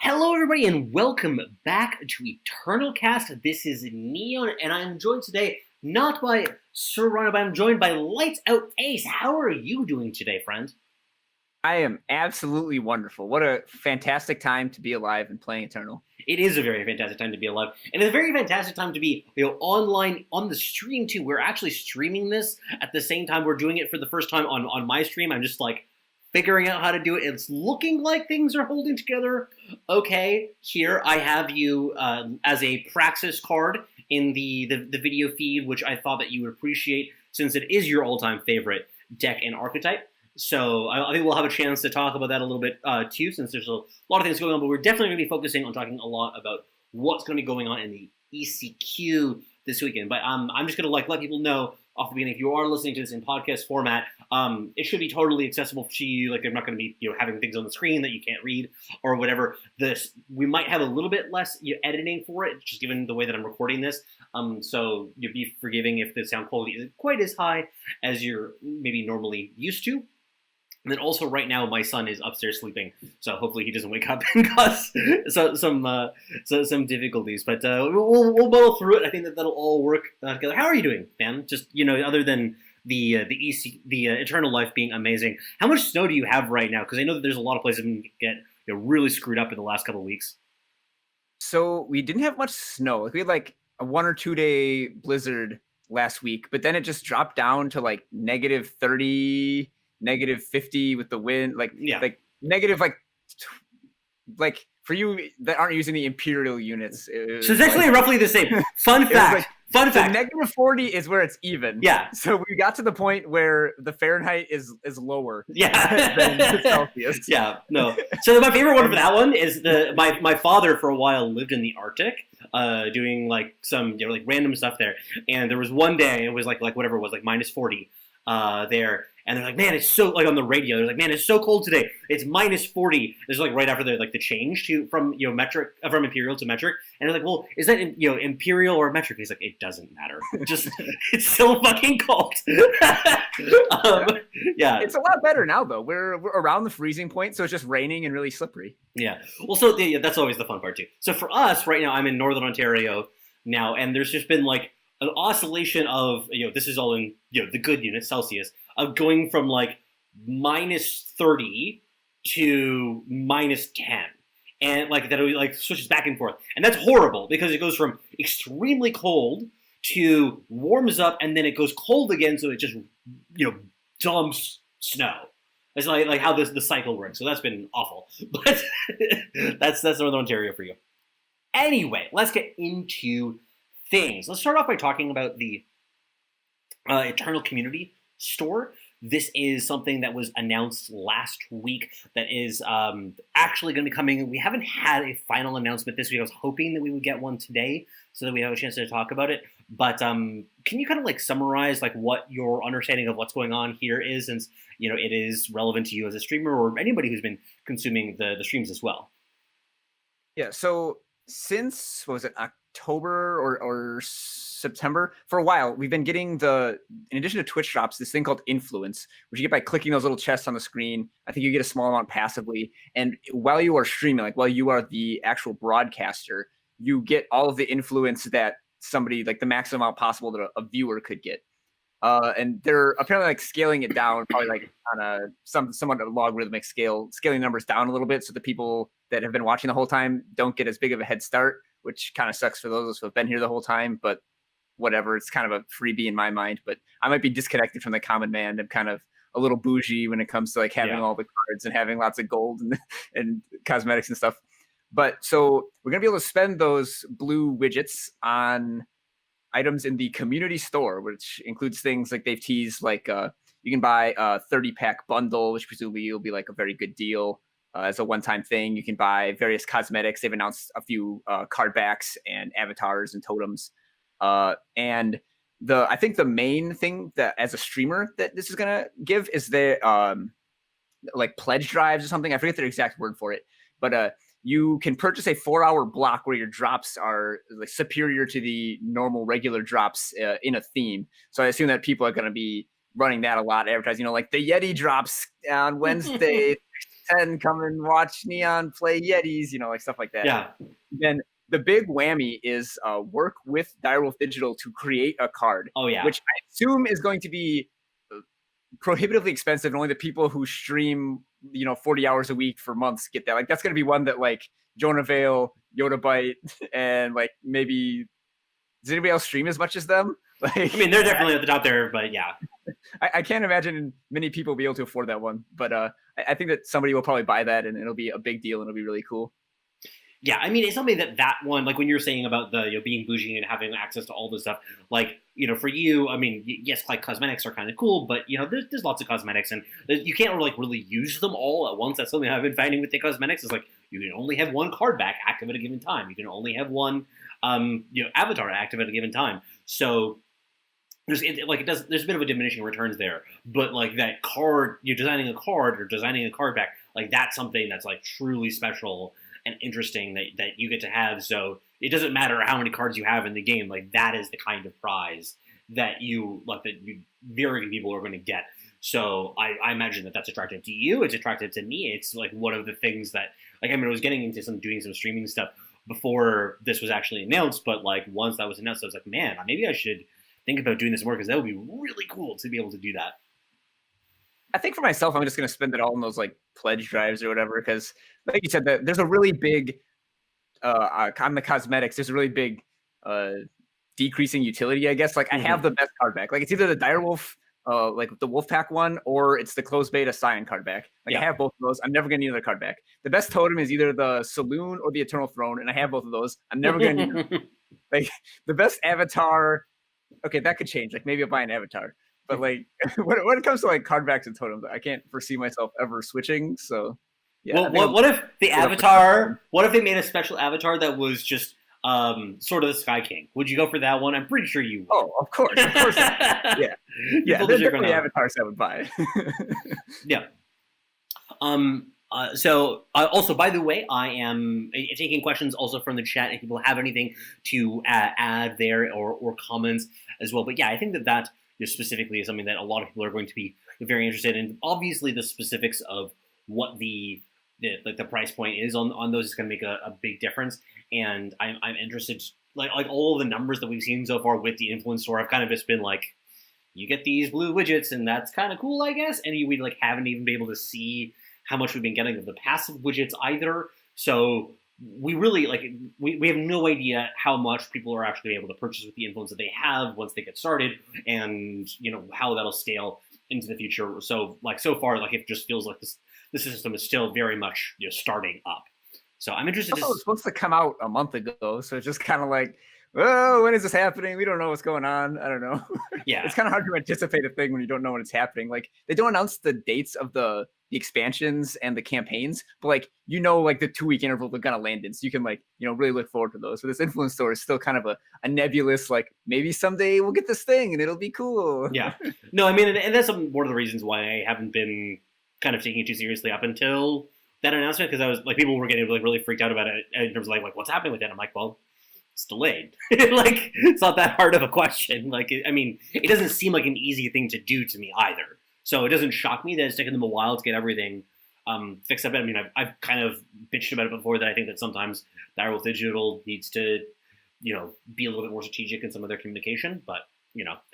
Hello, everybody, and welcome back to Eternal Cast. This is Neon, and I'm joined today not by Sir Ron, but I'm joined by LightsOutAce. How are you doing today, friend? I am absolutely wonderful. What a fantastic time to be alive and playing Eternal. It is a very fantastic time to be alive, and it's a very fantastic time to be, online on the stream too. We're actually streaming this at the same time we're doing it for the first time on my stream. I'm just like figuring out how to do it. It's looking like things are holding together. Okay, here I have you as a Praxis card in the video feed, which I thought that you would appreciate since it is your all-time favorite deck and archetype. So I think we'll have a chance to talk about that a little bit too, since there's a lot of things going on. But we're definitely going to be focusing on talking a lot about what's going to be going on in the ECQ this weekend. But I'm just going to let people know off the beginning, if you are listening to this in podcast format, it should be totally accessible to you. Like, I'm not going to be having things on the screen that you can't read or whatever. We might have a little bit less editing for it, just given the way that I'm recording this. So you'll be forgiving if the sound quality isn't quite as high as you're maybe normally used to. And then also right now my son is upstairs sleeping, so hopefully he doesn't wake up and cause some difficulties. But we'll muddle through it. I think that'll all work together. How are you doing, man? Just other than the Eternal Life being amazing, how much snow do you have right now? Because I know that there's a lot of places that get really screwed up in the last couple of weeks. So we didn't have much snow. We had like a 1 or 2 day blizzard last week, but then it just dropped down to like -30. -50 with the wind, like negative, like for you that aren't using the imperial units. So it's actually roughly the same. Fun fact. Fun fact. -40 is where it's even. Yeah. So we got to the point where the Fahrenheit is lower. Yeah. Than the Celsius. Yeah. No. So my favorite one for that one is my father for a while lived in the Arctic, doing like some random stuff there, and there was one day it was like whatever it was, like -40 there. And they're like, man, it's so, like on the radio, they're like, man, it's so cold today. It's -40. This is like right after the change from metric, from imperial to metric. And they're like, well, is that imperial or metric? And he's like, it doesn't matter. Just it's so fucking cold. Yeah, it's a lot better now though. We're around the freezing point, so it's just raining and really slippery. Yeah. Well, so that's always the fun part too. So for us right now, I'm in Northern Ontario now, and there's just been like an oscillation of this is all in the good units Celsius, of going from like -30 to -10, and like that it switches back and forth, and that's horrible because it goes from extremely cold to warms up, and then it goes cold again, so it just dumps snow. It's like how the cycle works. So that's been awful, but that's Northern Ontario for you. Anyway, let's get into things. Let's start off by talking about the Eternal Community Store. This is something that was announced last week that is actually going to be coming. We haven't had a final announcement this week. I was hoping that we would get one today so that we have a chance to talk about it. But can you kind of summarize what your understanding of what's going on here is, since it is relevant to you as a streamer or anybody who's been consuming the streams as well? Yeah. So since October or September, for a while, we've been getting in addition to Twitch drops, this thing called influence, which you get by clicking those little chests on the screen. I think you get a small amount passively. And while you are streaming, while you are the actual broadcaster, you get all of the influence that somebody, the maximum amount possible that a viewer could get. And they're apparently scaling it down, probably on a somewhat logarithmic scale, scaling numbers down a little bit so the people that have been watching the whole time don't get as big of a head start, which kind of sucks for those of us who have been here the whole time, but whatever. It's kind of a freebie in my mind, but I might be disconnected from the common man. I'm kind of a little bougie when it comes to having all the cards and having lots of gold and cosmetics and stuff. But so we're going to be able to spend those blue widgets on items in the community store, which includes things like they've teased, you can buy a 30-pack bundle, which presumably will be a very good deal as a one-time thing. You can buy various cosmetics. They've announced a few card backs and avatars and totems. And I think the main thing that as a streamer that this is going to give is the pledge drives or something. I forget the exact word for it, but you can purchase a 4-hour block where your drops are superior to the normal regular drops in a theme. So I assume that people are going to be running that a lot, advertising, the Yeti drops on Wednesday, 10, come and watch Neon play Yetis, like stuff like that. Yeah. Then the big whammy is work with Direwolf Digital to create a card. Oh, yeah. Which I assume is going to be prohibitively expensive, and only the people who stream 40 hours a week for months get that. Like, that's going to be one that like Jonah Vale, Yoda Bite, and like maybe does anybody else stream as much as them? Like, I mean, they're definitely at the top there, but yeah. I can't imagine many people be able to afford that one, but I think that somebody will probably buy that, and it'll be a big deal, and it'll be really cool. Yeah, I mean, it's something that one, like when you're saying about the being bougie and having access to all this stuff, like, for you, I mean, yes, like cosmetics are kind of cool, but there's lots of cosmetics, and you can't really use them all at once. That's something I've been finding with the cosmetics. Is like you can only have one card back active at a given time. You can only have one avatar active at a given time. So there's a bit of a diminishing returns there, but like that card, you're designing a card or designing a card back, like that's something that's like truly special and interesting that you get to have. So it doesn't matter how many cards you have in the game, like that is the kind of prize that very few people are going to get. So I imagine that's attractive to you. It's attractive to me. It's like one of the things that, like, I mean, I was getting into doing some streaming stuff before this was actually announced, but like once that was announced, I was like, man, maybe I should think about doing this more, because that would be really cool to be able to do that. I think for myself, I'm just going to spend it all in those like pledge drives or whatever, because like you said, there's a really big on the cosmetics. There's a really big decreasing utility, I guess. Like I have the best card back. Like it's either the Direwolf, like the Wolfpack one, or it's the closed beta Scion card back. Like I have both of those. I'm never going to need another card back. The best totem is either the Saloon or the Eternal Throne, and I have both of those. I'm never going to need like the best avatar. Okay, that could change. Like maybe I'll buy an avatar. But like when it comes to like card backs and totems, I can't foresee myself ever switching. So yeah. Well, what if the avatar? What if they made a special avatar that was just sort of the Sky King? Would you go for that one? I'm pretty sure you would. Oh, of course. Yeah. There's definitely avatars I would buy. Yeah. So also, by the way, I am taking questions also from the chat. If people have anything to add there or comments as well. But yeah, I think that specifically is something that a lot of people are going to be very interested in. Obviously, the specifics of what the price point is on those is going to make a big difference. And I'm interested, like all the numbers that we've seen so far with the influence store have kind of just been like, you get these blue widgets, and that's kind of cool, I guess. And we like haven't even been able to see how much we've been getting of the passive widgets either. So we really we have no idea how much people are actually able to purchase with the influence that they have once they get started, and how that'll scale into the future. So so far, it just feels like the system is still very much starting up. So I'm interested. It was supposed to come out a month ago, so it's just kind of like, oh, when is this happening? We don't know what's going on. I don't know. Yeah, it's kind of hard to anticipate a thing when you don't know when it's happening. Like they don't announce the dates of the expansions and the campaigns, but the 2-week interval they're gonna land in, so you can really look forward to those. But this influence store is still kind of a nebulous, maybe someday we'll get this thing and it'll be cool. Yeah, no, I mean, and that's one of the reasons why I haven't been kind of taking it too seriously up until that announcement, because I was people were getting really freaked out about it in terms of what's happening with it. I'm like, well, it's delayed. It's not that hard of a question. I mean, it doesn't seem like an easy thing to do to me either. So it doesn't shock me that it's taken them a while to get everything fixed up. I mean, I've kind of bitched about it before, that I think that sometimes Direwolf Digital needs to, be a little bit more strategic in some of their communication. But,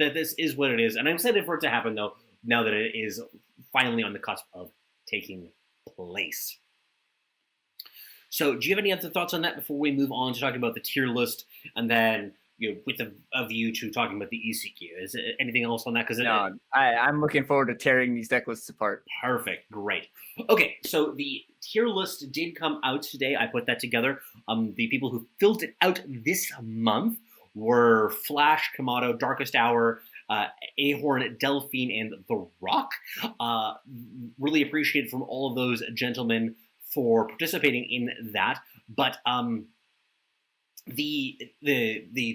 that this is what it is. And I'm excited for it to happen, though, now that it is finally on the cusp of taking place. So do you have any other thoughts on that before we move on to talking about the tier list, and then with a view to talking about the ECQ? Is there anything else on that? Because I'm looking forward to tearing these deck lists apart. Perfect, great. Okay, so the tier list did come out today. I put that together. The people who filled it out this month were Flash, Kamado, Darkest Hour, Ahorn, Delphine, and The Rock. Really appreciated from all of those gentlemen for participating in that. But the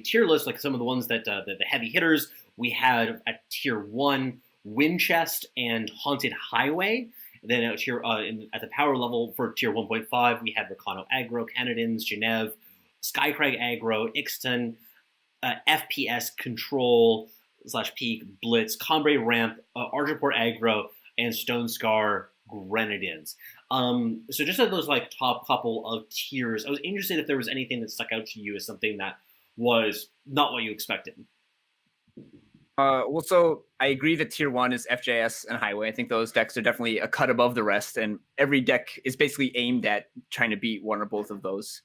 tier list, some of the ones that the heavy hitters, we had at tier 1 Winchest and Haunted Highway. Then at the power level for tier 1.5, we had Rakano Aggro, Canadins, Genève, Skycrag Aggro, Ixton, FPS Control / Peak, Blitz, Cambrai Ramp, Argenport Aggro, and Stone Scar Grenadins. So just at those like top couple of tiers, I was interested if there was anything that stuck out to you as something that was not what you expected. Well, so I agree that tier 1 is FJS and Highway. I think those decks are definitely a cut above the rest, and every deck is basically aimed at trying to beat one or both of those.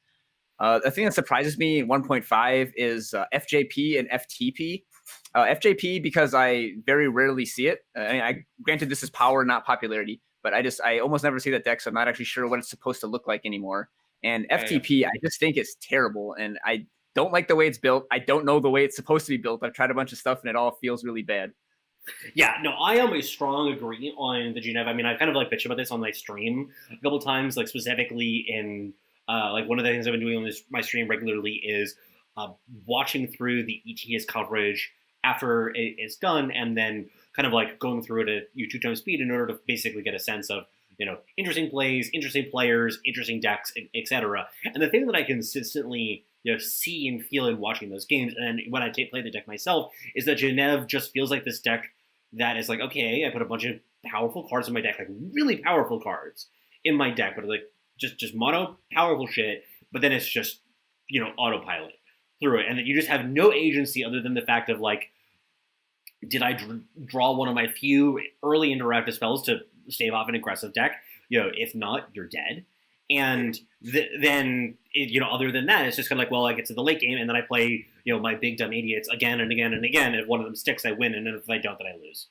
The thing that surprises me in 1.5 is FJP and FTP. FJP because I very rarely see it. Granted, this is power, not popularity, but I almost never see that deck, so I'm not actually sure what it's supposed to look like anymore. And FTP, I just think it's terrible, and I don't like the way it's built. I don't know the way it's supposed to be built. I've tried a bunch of stuff, and it all feels really bad. Yeah, no, I am a strong agree on the Geneva. I mean, I kind of like bitched about this on my stream a couple times, like specifically in like one of the things I've been doing on my stream regularly is watching through the ETS coverage after it's done, and then kind of like going through it at 2x speed in order to basically get a sense of interesting plays, interesting players, interesting decks, etc. And the thing that I consistently see and feel in watching those games, and when I play the deck myself, is that Genève just feels like this deck that is like, okay, I put a bunch of powerful cards in my deck, like really powerful cards in my deck, but like just mono powerful shit, but then it's just autopilot through it, and that you just have no agency other than the fact of like, did I draw one of my few early interactive spells to stave off an aggressive deck? If not, you're dead. And then other than that, it's just kind of like, well, I get to the late game and then I play my big dumb idiots again and again and again. If one of them sticks, I win, and if I don't, then I lose.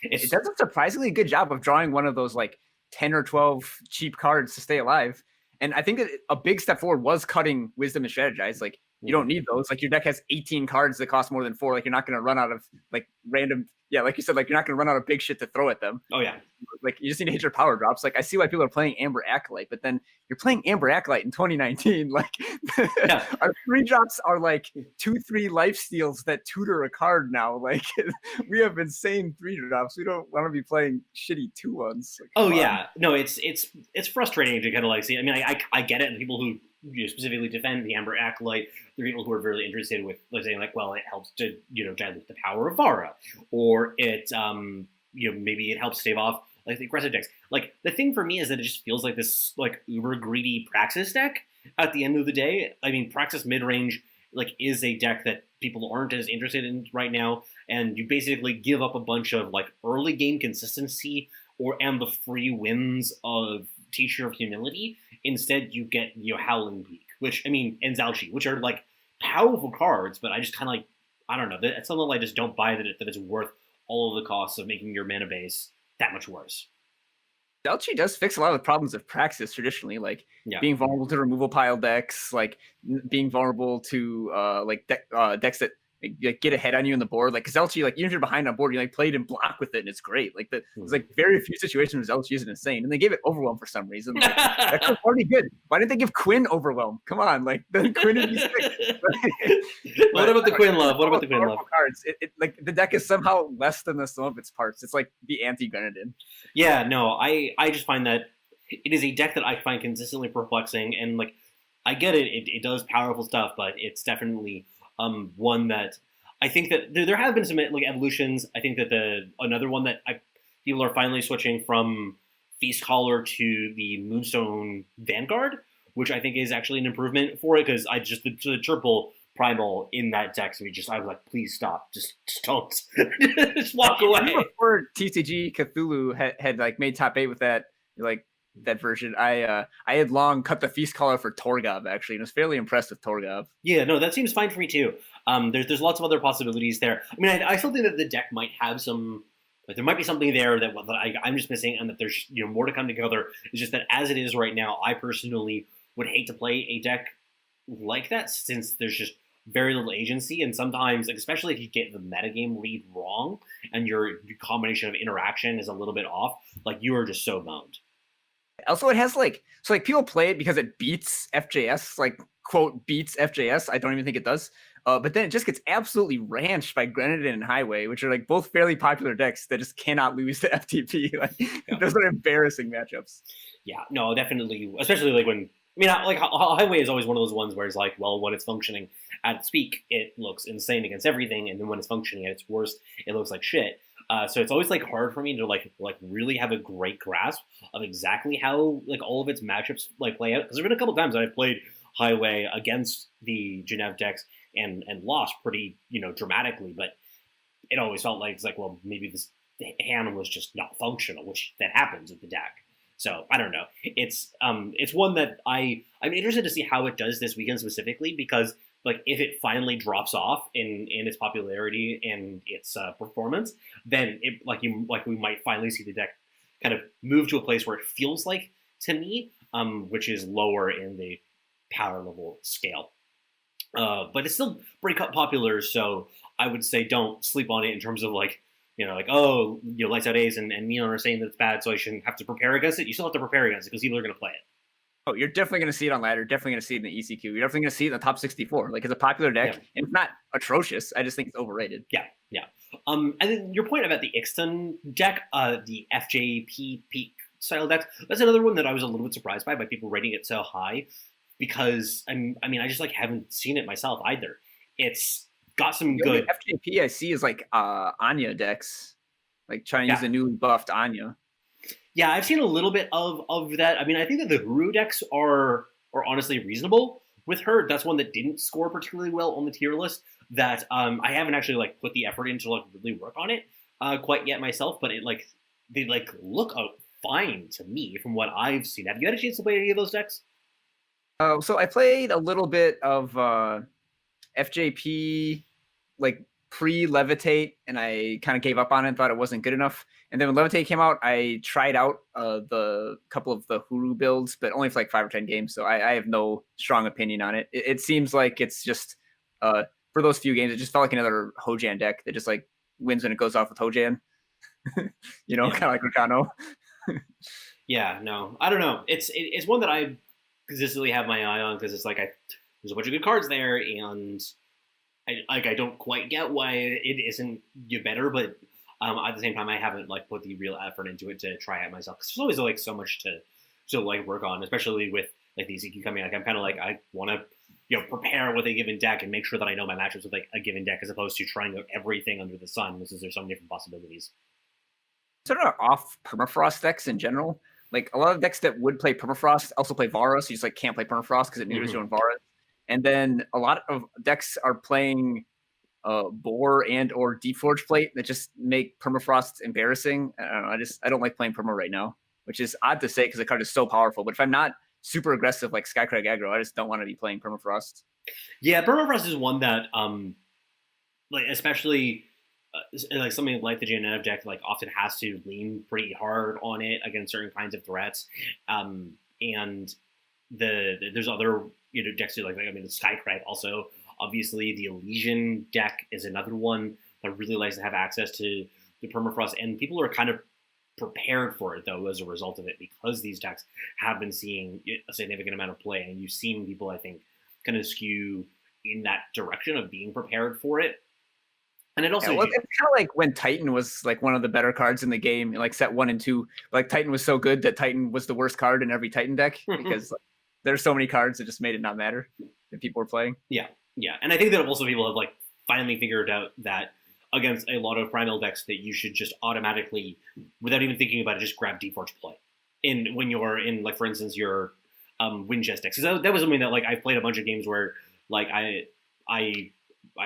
It does a surprisingly good job of drawing one of those like 10 or 12 cheap cards to stay alive. And I think that a big step forward was cutting Wisdom and Strategize. Like, you don't need those. Like, your deck has 18 cards that cost more than 4. Like, you're not going to run out of like random. Yeah, like you said, like you're not going to run out of big shit to throw at them. Oh yeah. Like, you just need to hit your power drops. Like, I see why people are playing Amber Acolyte, but then you're playing Amber Acolyte in 2019. Like, yeah. Our 3-drops are like 2-3 life steals that tutor a card now. Like, we have insane 3-drops. We don't want to be playing shitty 2-1s. Like, oh yeah, no, it's frustrating to kind of like see. I mean, I get it. And people who specifically defend the Amber Acolyte, the people who are really interested with saying like, well, it helps to dilute the power of Vara, or it maybe it helps stave off like the aggressive decks. Like, the thing for me is that it just feels like this like uber greedy Praxis deck at the end of the day. I mean, Praxis midrange like is a deck that people aren't as interested in right now, and you basically give up a bunch of like early game consistency and the free wins of Teacher of Humility. Instead, you get Howling Beak, which, I mean, and Zalchi, which are like powerful cards, but I just kind of like, I don't know, that's something I just don't buy that it's worth all of the costs of making your mana base that much worse. Zalchi does fix a lot of the problems of Praxis traditionally, like being vulnerable to removal pile decks, like being vulnerable to decks that get ahead on you in the board. Like, Zalchi, like even if you're behind on board, you like played and block with it, and it's great. Like, there's like very few situations where Zalchi isn't insane, and they gave it Overwhelm for some reason. Like, that's already good. Why didn't they give Quinn Overwhelm? Come on, like then Quinn would be sick. What about the Quinn love? What about the Quinn love? Cards. It like the deck is somehow less than the sum of its parts. It's like the anti-Grenadin. Yeah, no, I just find that it is a deck that I find consistently perplexing, and like I get it, it does powerful stuff, but it's definitely one that I think that there have been some like evolutions. I think that another one that people are finally switching from Feast Caller to the Moonstone Vanguard, which I think is actually an improvement for it, because I just the triple primal in that deck, so I was like, please stop, just don't, just walk away. Before TCG Cthulhu had like made top 8 with that version, I had long cut the Feast Caller for Torgov actually, and was fairly impressed with Torgov. Yeah, no, that seems fine for me too. There's lots of other possibilities there. I mean, I still think that the deck might have some, like there might be something there that I'm just missing, and that there's more to come together. It's just that as it is right now, I personally would hate to play a deck like that, since there's just very little agency, and sometimes, like, especially if you get the metagame read wrong and your combination of interaction is a little bit off, like you are just so boned. Also, it has like people play it because it beats FJS, like quote beats FJS. I don't even think it does. But then it just gets absolutely ranched by Grenadin and Highway, which are like both fairly popular decks that just cannot lose to FTP. Like, those are embarrassing matchups. Yeah, no, definitely, especially like when. I mean, like Highway is always one of those ones where it's like, well, when it's functioning at its peak, it looks insane against everything, and then when it's functioning at its worst, it looks like shit. So it's always like hard for me to like really have a great grasp of exactly how like all of its matchups like play out. Because there've been a couple times I've played Highway against the Genev decks and lost pretty dramatically, but it always felt like it's like, well, maybe this hand was just not functional, which that happens with the deck. So I don't know. It's one that I'm interested to see how it does this weekend specifically, because like if it finally drops off in its popularity and its performance, then it we might finally see the deck kind of move to a place where it feels like to me, which is lower in the power level scale. But it's still pretty popular, so I would say don't sleep on it in terms of like, LightsOutAce and Neon are saying that it's bad, so I shouldn't have to prepare against it. You still have to prepare against it because people are going to play it. Oh, you're definitely going to see it on ladder. Definitely going to see it in the ECQ. You're definitely going to see it in the top 64. Like, it's a popular deck, and it's not atrocious. I just think it's overrated. Yeah. And then your point about the Ixton deck, the FJP peak style deck, that's another one that I was a little bit surprised by people rating it so high, because I just like haven't seen it myself either. It's got some good FJP I see is like Anya decks, like trying to use a newly buffed Anya. Yeah, I've seen a little bit of that. I mean, I think that the Huru decks are honestly reasonable with her. That's one that didn't score particularly well on the tier list. That I haven't actually like put the effort in to like really work on it quite yet myself. But they look fine to me from what I've seen. Have you had a chance to play any of those decks? So I played a little bit of FJP, like pre-Levitate, and I kind of gave up on it and thought it wasn't good enough. And then when Levitate came out, I tried out the couple of the Huru builds, but only for like 5 or 10 games. So I have no strong opinion on it. It seems like it's just for those few games, it just felt like another Hojan deck that just like wins when it goes off with Hojan. Kind of like Rakano. Yeah, no, I don't know. It's one that I consistently have my eye on, because it's like there's a bunch of good cards there, and I don't quite get why it isn't better, but at the same time I haven't like put the real effort into it to try it myself, because there's always like so much to like work on, especially with like the ECQ coming. Like I'm kind of like, I want to prepare with a given deck and make sure that I know my matchups with like a given deck, as opposed to trying out everything under the sun, because there's so many different possibilities. Sort of off permafrost decks in general. Like a lot of decks that would play permafrost also play Vara, so you just like can't play permafrost because it neuters you on Vara. And then a lot of decks are playing Boar and or Deep Forge Plate that just make permafrost embarrassing. I don't know. I don't like playing perma right now, which is odd to say because the card is so powerful. But if I'm not super aggressive like Skycrag aggro, I just don't want to be playing permafrost. Yeah, permafrost is one that like especially like something like the Genev deck like often has to lean pretty hard on it against certain kinds of threats. And there's other decks too, like the Skycrag also. Obviously, the Elysian deck is another one that really likes to have access to the permafrost, and people are kind of prepared for it though as a result of it, because these decks have been seeing a significant amount of play, and you've seen people, I think, kind of skew in that direction of being prepared for it. And it also it's kind of like when Titan was like one of the better cards in the game, like set 1 and 2. Like Titan was so good that Titan was the worst card in every Titan deck because like, there's so many cards that just made it not matter that people were playing. Yeah, and I think that also people have like finally figured out that against a lot of primal decks that you should just automatically, without even thinking about it, just grab Deep Forge Play. When you're in, like, for instance, your Wind Chest decks. So that was something that like I played a bunch of games where like I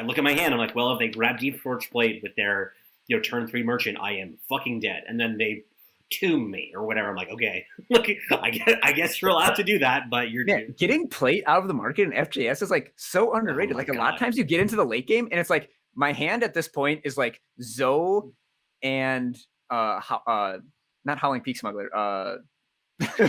look at my hand, I'm like, well, if they grab Deep Forge Plate with their turn 3 Merchant, I am fucking dead. And then they tomb me or whatever. I'm like, okay, look, I guess you're allowed to do that, but you're getting Plate out of the market in FJS is like so underrated. Like a lot of times you get into the late game and it's like my hand at this point is like Zoe and not Howling Peak Smuggler,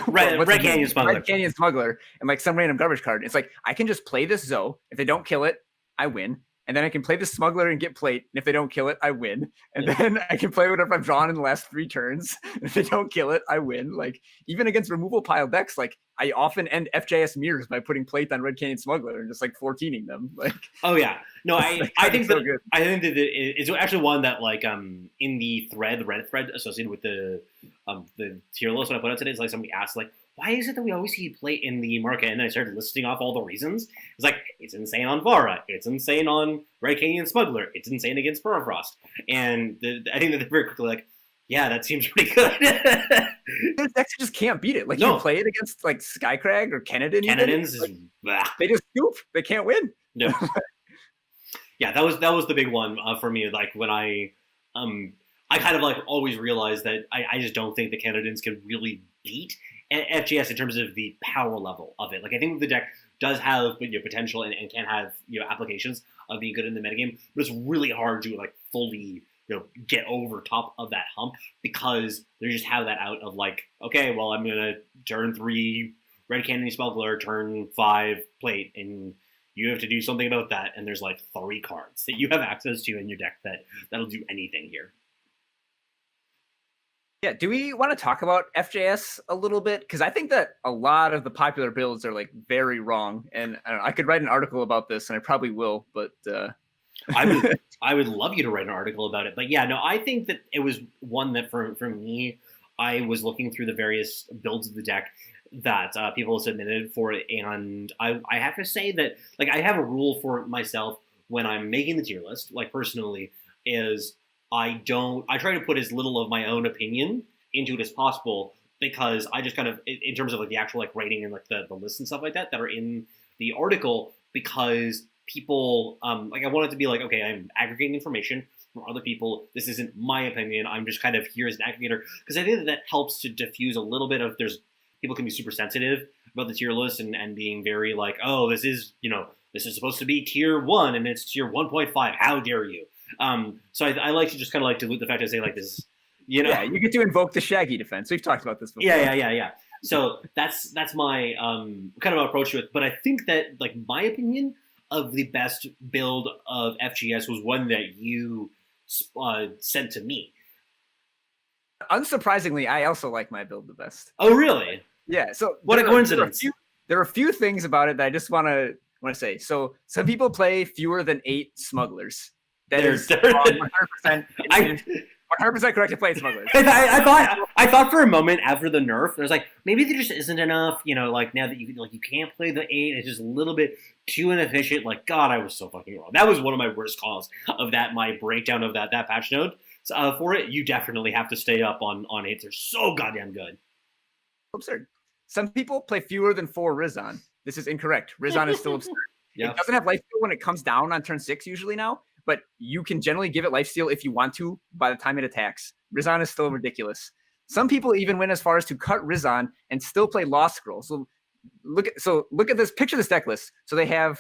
Red Canyon Smuggler. Red Canyon Smuggler, and like some random garbage card. It's like I can just play this Zoe. If they don't kill it, I win. And then I can play the Smuggler and get Plate. And if they don't kill it, I win. And then I can play whatever I've drawn in the last 3 turns. If they don't kill it, I win. Like, even against removal pile decks, like, I often end FJS mirrors by putting Plate on Red Canyon Smuggler and just, like, 14ing them. Like, oh, yeah. No, I think so that good. I think that it's actually one that, like, in the Reddit thread associated with the tier list when I put out today, it's like somebody asked, like, why is it that we always see play in the market? And then I started listing off all the reasons. It's like, it's insane on Vara, it's insane on Red Canyon Smuggler, it's insane against Permafrost. And I think that they're very quickly like, yeah, that seems pretty good. Those decks just can't beat it. Like, No. you play it against like Skycrag or Kenadin. Kenadin's is, they just scoop. They can't win. No. Yeah, that was the big one for me. Like when I kind of like always realized that I just don't think the Kenadins can really beat FGS in terms of the power level of it. Like I think the deck does have potential and can have applications of being good in the metagame, but it's really hard to like fully get over top of that hump because they just have that out of like, okay, well, I'm gonna turn 3 Red Canyon Smuggler, turn 5 Plate, and you have to do something about that. And there's like 3 cards that you have access to in your deck that'll do anything here. Yeah, do we want to talk about FJS a little bit? Because I think that a lot of the popular builds are like very wrong, and I don't know, I could write an article about this, and I probably will, but I would love you to write an article about it. But yeah, no, I think that it was one that for me, I was looking through the various builds of the deck that people submitted for it, and I have to say that like I have a rule for myself when I'm making the tier list, like personally, is I try to put as little of my own opinion into it as possible, because I just kind of, in terms of like the actual like writing and like the lists and stuff like that are in the article, because people like I want it to be like, okay, I'm aggregating information from other people. This isn't my opinion. I'm just kind of here as an aggregator, because I think that helps to diffuse a little bit of people can be super sensitive about the tier list and being very like, oh, this is supposed to be tier 1 and it's tier 1.5. How dare you? So I like to just kind of like dilute the fact I say like this, Yeah, you get to invoke the Shaggy defense. We've talked about this before. Yeah. So that's my kind of approach to it. But I think that like my opinion of the best build of FGS was one that you sent to me. Unsurprisingly, I also like my build the best. Oh, really? Yeah. So what a coincidence. There are a few things about it that I just want to say. So some people play fewer than 8 smugglers. That is 100%. 100% correct to play smugglers. I thought for a moment after the nerf, there's like maybe there just isn't enough. Like now that you can't play the 8, it's just a little bit too inefficient. Like God, I was so fucking wrong. That was one of my worst calls of that. My breakdown of that patch note. So, for it, you definitely have to stay up on 8s. They're so goddamn good. Absurd. Some people play fewer than 4 Rizan. This is incorrect. Rizan is still absurd. Yeah. It doesn't have lifesteal when it comes down on turn 6 usually now, but you can generally give it lifesteal if you want to by the time it attacks. Rizan is still ridiculous. Some people even went as far as to cut Rizan and still play Lost Scroll. So look at this. Picture this deck list. So they have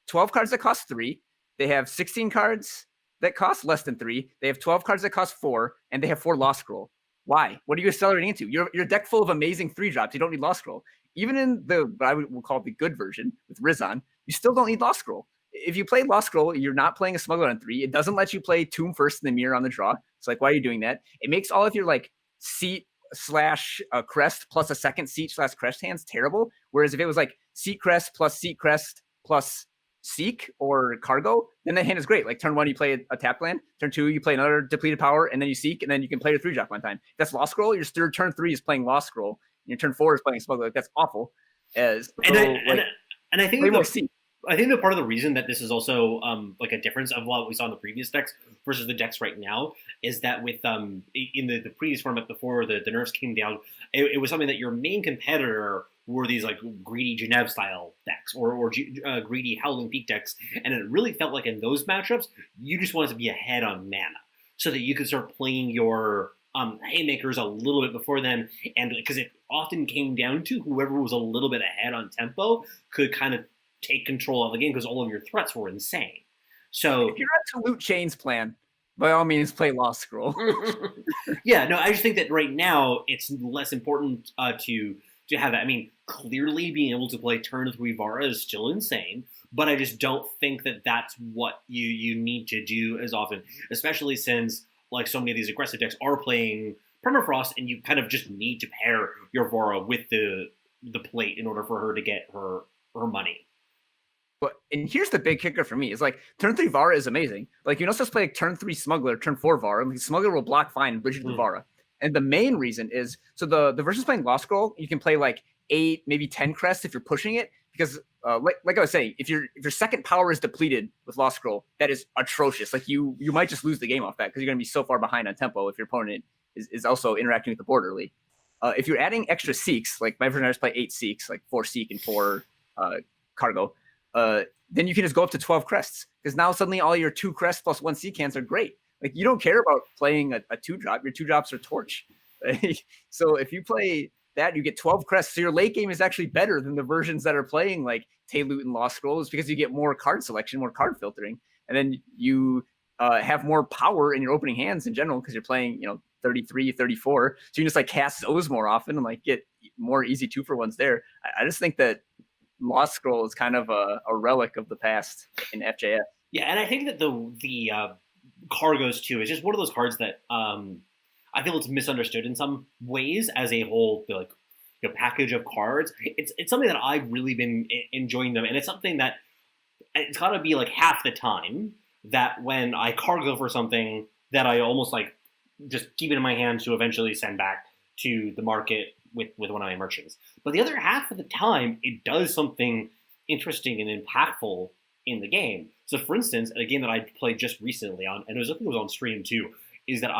12 cards that cost 3. They have 16 cards that cost less than 3. They have 12 cards that cost 4, and they have 4 Lost Scroll. Why? What are you accelerating into? Your deck full of amazing 3-drops. You don't need Lost Scroll. Even in what I would call the good version with Rizan, you still don't need Lost Scroll. If you play Lost Scroll, you're not playing a Smuggler on 3. It doesn't let you play Tomb first in the mirror on the draw. It's like, why are you doing that? It makes all of your like seat / crest plus a second seat / crest hands terrible. Whereas if it was like seat crest plus Seek or Cargo, then that hand is great. Like turn 1, you play a tap land. Turn 2, you play another depleted power, and then you Seek, and then you can play your 3-drop one time. If that's Lost Scroll, your turn 3 is playing Lost Scroll, and your turn 4 is playing Smuggler. Like, that's awful. I think that part of the reason that this is also like a difference of what we saw in the previous decks versus the decks right now is that with in the previous format before the nerfs came down, it was something that your main competitor were these like greedy Genève style decks or greedy Howling Peak decks, and it really felt like in those matchups you just wanted to be ahead on mana so that you could start playing your haymakers a little bit before them, and because it often came down to whoever was a little bit ahead on tempo could kind of take control of the game because all of your threats were insane. So if you're at Loot Chain's plan, by all means play Lost Scroll. Yeah, no, I just think that right now it's less important to have that. I mean, clearly being able to play turn 3 Vara is still insane, but I just don't think that that's what you need to do as often, especially since like so many of these aggressive decks are playing Permafrost, and you kind of just need to pair your Vara with the plate in order for her to get her money. And here's the big kicker for me is like turn 3 Vara is amazing. Like you can also play like turn 3 Smuggler, turn 4 Vara. Like, Smuggler will block fine and bridge to the Vara. And the main reason is, so the versions playing Lost Scroll, you can play like 8, maybe 10 crests if you're pushing it, because like I was saying, if your second power is depleted with Lost Scroll, that is atrocious. Like you might just lose the game off that, because you're going to be so far behind on tempo if your opponent is also interacting with the board early. If you're adding extra Seeks, like my version I just play 8 Seeks, like 4 Seek and 4 Cargo, then you can just go up to 12 crests, because now suddenly all your 2 crests plus 1 Seek cans are great. Like you don't care about playing a 2-drop. Your 2-drops are Torch. So if you play that, you get 12 crests. So your late game is actually better than the versions that are playing like Loot and Lost Scrolls, because you get more card selection, more card filtering, and then you have more power in your opening hands in general, because you're playing 33, 34. So you can just like cast those more often and like get more easy 2-for-1s there. I just think that Lost Scroll is kind of a relic of the past in FJS. Yeah, and I think that the Cargos too is just one of those cards that I feel it's misunderstood in some ways as a whole package of cards. It's something that I've really been enjoying them, and it's something that it's got to be like half the time that when I cargo for something that I almost like just keep it in my hands to eventually send back to the market with one of my merchants. But the other half of the time, it does something interesting and impactful in the game. So, for instance, a game that I played just recently on, and I think it was on stream too, is that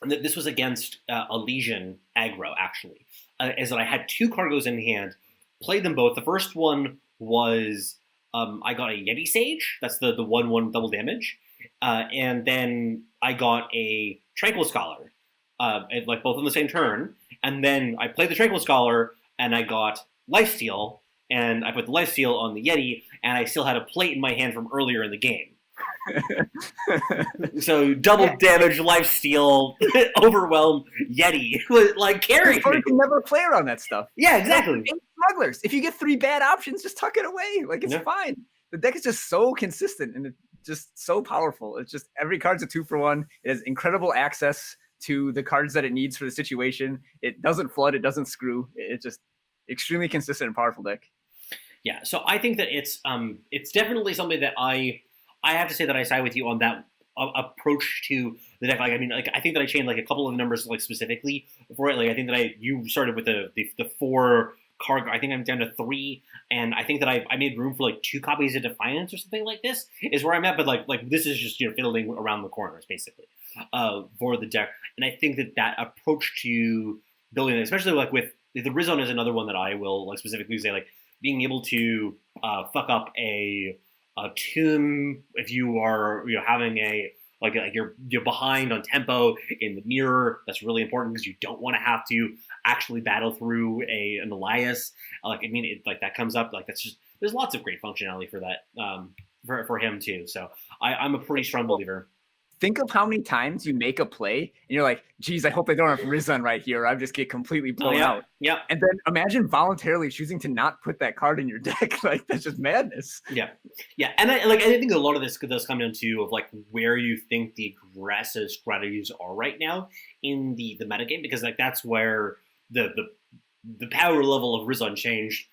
this was against a Legion aggro, actually, is that I had 2 cargoes in hand, played them both. The first one was I got a Yeti Sage, that's the 1/1 double damage, and then I got a Tranquil Scholar, like both on the same turn, and then I played the Tranquil Scholar, and I got Lifesteal, and I put the Lifesteal on the Yeti, and I still had a plate in my hand from earlier in the game. So double damage, Lifesteal, Overwhelm, Yeti, like carry. You can never play around that stuff. Yeah, exactly. Smugglers. If you get 3 bad options, just tuck it away. Like it's fine. The deck is just so consistent and it's just so powerful. It's just every card's a 2-for-1. It has incredible access to the cards that it needs for the situation. It doesn't flood. It doesn't screw. It's just extremely consistent and powerful deck. Yeah, so I think that it's definitely something that I have to say that I side with you on that approach to the deck. Like, I mean, like I think that I changed like a couple of numbers like specifically for it. Like I think that you started with the 4 card. I think I'm down to 3, and I think that I made room for like 2 copies of Defiance or something like this is where I'm at. But like this is just fiddling around the corners basically for the deck. And I think that approach to building it, especially like with the Rizon, is another one that I will like specifically say, like being able to fuck up a tomb if you are having a like you're behind on tempo in the mirror. That's really important because you don't want to have to actually battle through an Elias. Like I mean, like that comes up. Like that's just there's lots of great functionality for that for him too. So I'm a pretty strong believer. Think of how many times you make a play and you're like, geez, I hope they don't have Rizon right here. I just get completely blown out. Yeah. And then imagine voluntarily choosing to not put that card in your deck. Like that's just madness. Yeah. And I think a lot of this does come down to of like where you think the aggressive strategies are right now in the metagame, because like that's where the power level of Rizon changed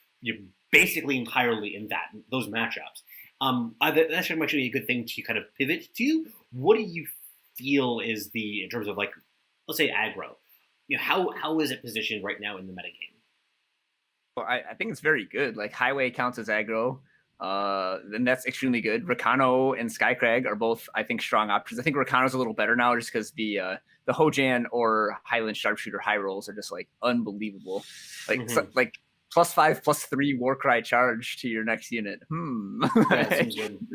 basically entirely in those matchups. That should actually be a good thing to kind of pivot to. What do you feel is in terms of like, let's say aggro, how is it positioned right now in the metagame? Well, I think it's very good. Like Highway counts as aggro, then that's extremely good. Rakano and Skycrag are both, I think, strong options. I think Rakano's a little better now just because the Hojan or Highland Sharpshooter high rolls are just like unbelievable. Like like +5, +3 Warcry charge to your next unit. Yeah, that seems good.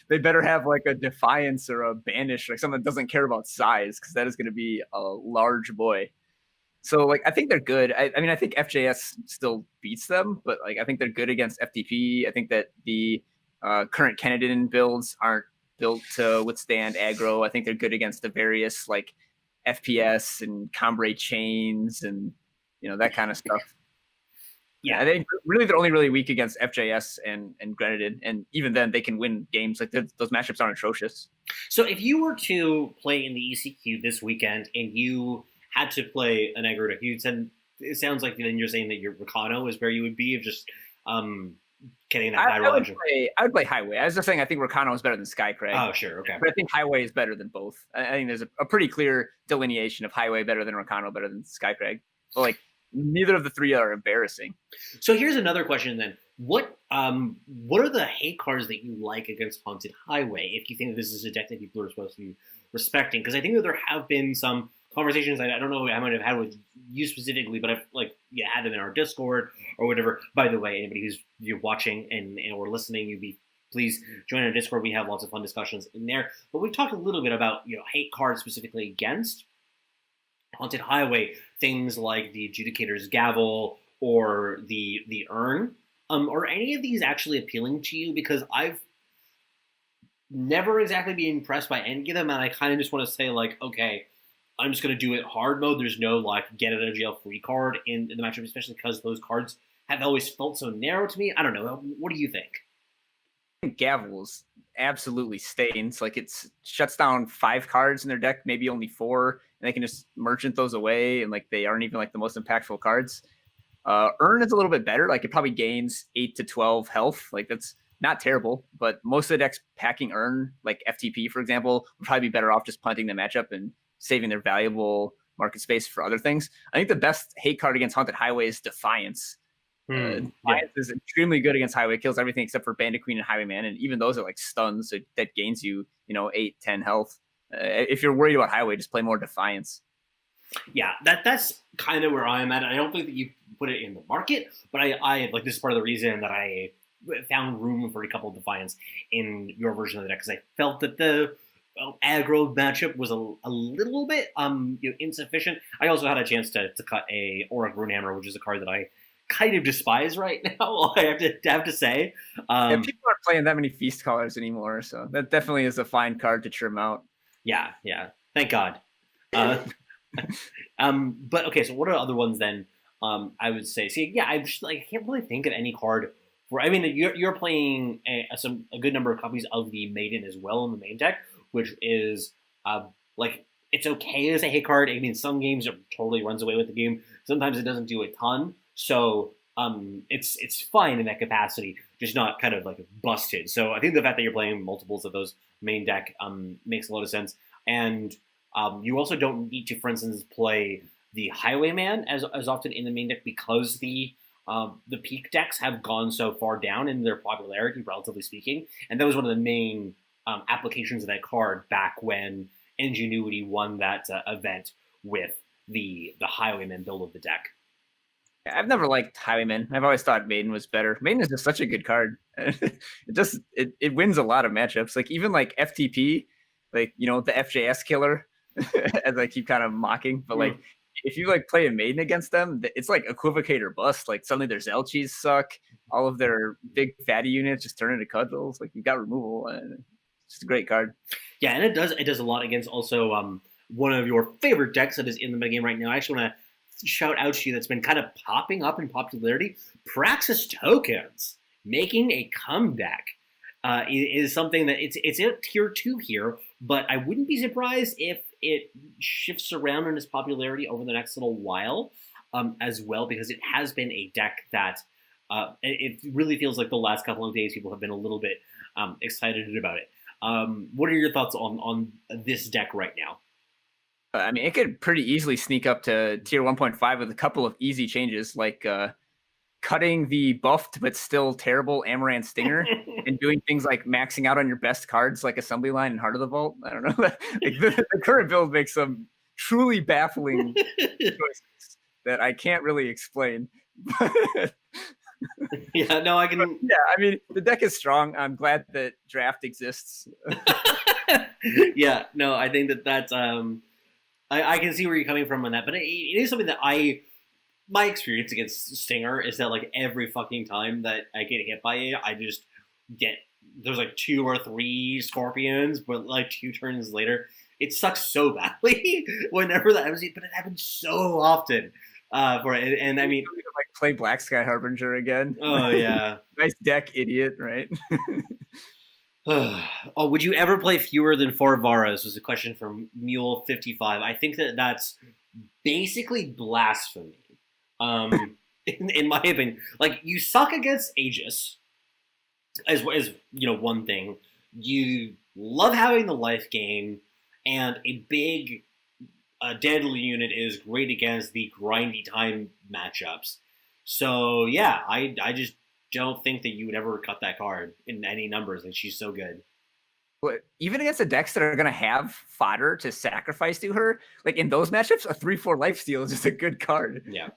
They better have like a Defiance or a Banish, like something that doesn't care about size, because that is going to be a large boy. So like I think they're good. I mean I think FJS still beats them, but like I think they're good against FTP. I think that the current Kenedin builds aren't built to withstand aggro. I think they're good against the various like FPS and Cambrai chains and that kind of stuff. Yeah, I think really they're only really weak against FJS and Grenadin, and even then they can win games. Like those matchups aren't atrocious. So if you were to play in the ECQ this weekend and you had to play an aggro deck, it sounds like then you're saying that your Rakano is where you would be, of just getting that high roll action. I would play Highway. I was just saying I think Rakano is better than Skycrag. Oh, sure, okay. But I think Highway is better than both. I think there's a pretty clear delineation of Highway better than Rakano, better than Skycrag. But like neither of the three are embarrassing. So here's another question then. What are the hate cards that you like against Haunted Highway, if you think this is a deck that people are supposed to be respecting? Because I think that there have been some conversations I don't know I might have had with you specifically, but I've had them in our Discord or whatever. By the way, anybody who's watching and or listening, please join our Discord. We have lots of fun discussions in there. But we've talked a little bit about hate cards specifically against Haunted Highway, things like the Adjudicator's Gavel or the Urn. Are any of these actually appealing to you? Because I've never exactly been impressed by any of them, and I kind of just want to say okay, I'm just going to do it hard mode. There's no get out of jail free card in the matchup, especially because those cards have always felt so narrow to me. I don't know. What do you think? I think Gavel's absolutely stains. It shuts down 5 cards in their deck, maybe only 4, and they can just merchant those away, and they aren't even the most impactful cards. Urn is a little bit better. It probably gains 8 to 12 health. That's not terrible, but most of the decks packing Urn, like FTP, for example, would probably be better off just punting the matchup and saving their valuable market space for other things. I think the best hate card against Haunted Highway is Defiance. Defiance is extremely good against Highway, kills everything except for Bandit Queen and Highwayman, and even those are stuns, so that gains you 8, 10 health. If you're worried about Highway, just play more Defiance. Yeah, that's kind of where I'm at. I don't think that you put it in the market, but I this is part of the reason that I found room for a couple of Defiance in your version of the deck, because I felt that the aggro matchup was a little bit insufficient. I also had a chance to cut a Auric Runehammer, which is a card that I kind of despise right now. I have to say. People aren't playing that many Feast Callers anymore, so that definitely is a fine card to trim out. Yeah. Thank God. But okay, so what are other ones then? I would say, I can't really think of any card where, I mean, you're playing a good number of copies of the Maiden as well in the main deck, which is it's okay as a hate card. I mean, some games it totally runs away with the game. Sometimes it doesn't do a ton, so it's fine in that capacity, just not kind of busted. So I think the fact that you're playing multiples of those main deck makes a lot of sense, and you also don't need to, for instance, play the Highwayman as often in the main deck, because the peak decks have gone so far down in their popularity, relatively speaking, and that was one of the main applications of that card back when Ingenuity won that event with the Highwayman build of the deck. I've never liked Highwayman. I've always thought Maiden was better. Maiden is just such a good card. it wins a lot of matchups. Even FTP, the FJS killer, as I keep kind of mocking. But if you like play a maiden against them, it's like equivocate or bust. Like suddenly their Zelchis suck. All of their big fatty units just turn into cuddles. Like you've got removal, and it's just a great card. Yeah, and it does a lot against also one of your favorite decks that is in the metagame right now. I actually want to shout out to you that's been kind of popping up in popularity. Praxis Tokens making a comeback. Is something that it's a tier 2 here, but I wouldn't be surprised if it shifts around in its popularity over the next little while as well, because it has been a deck that it really feels like the last couple of days people have been a little bit excited about it. What are your thoughts on this deck right now? I mean, it could pretty easily sneak up to tier 1.5 with a couple of easy changes, like cutting the buffed but still terrible Amaranth Stinger and doing things like maxing out on your best cards like Assembly Line and Heart of the Vault. I don't know. The current build makes some truly baffling choices that I can't really explain. Yeah, no, I can. Yeah, I mean, the deck is strong. I'm glad that draft exists. Yeah, no, I think that's I can see where you're coming from on that, but it is something that my experience against Stinger is that every fucking time that I get hit by it, I just get, there's 2 or 3 scorpions, but 2 turns later, it sucks so badly whenever that happens, but it happens so often for it. And I mean, play Black Sky Harbinger again. Oh yeah. Nice deck, idiot, right? Oh, would you ever play fewer than 4 Varas? Was a question from Mule55. I think that's basically blasphemy. In my opinion, you suck against Aegis, as one thing, you love having the life gain, and a big deadly unit is great against the grindy time matchups. So yeah, I just don't think that you would ever cut that card in any numbers, and she's so good. But even against the decks that are going to have fodder to sacrifice to her, like in those matchups, a 3/4 lifesteal is just a good card. Yeah.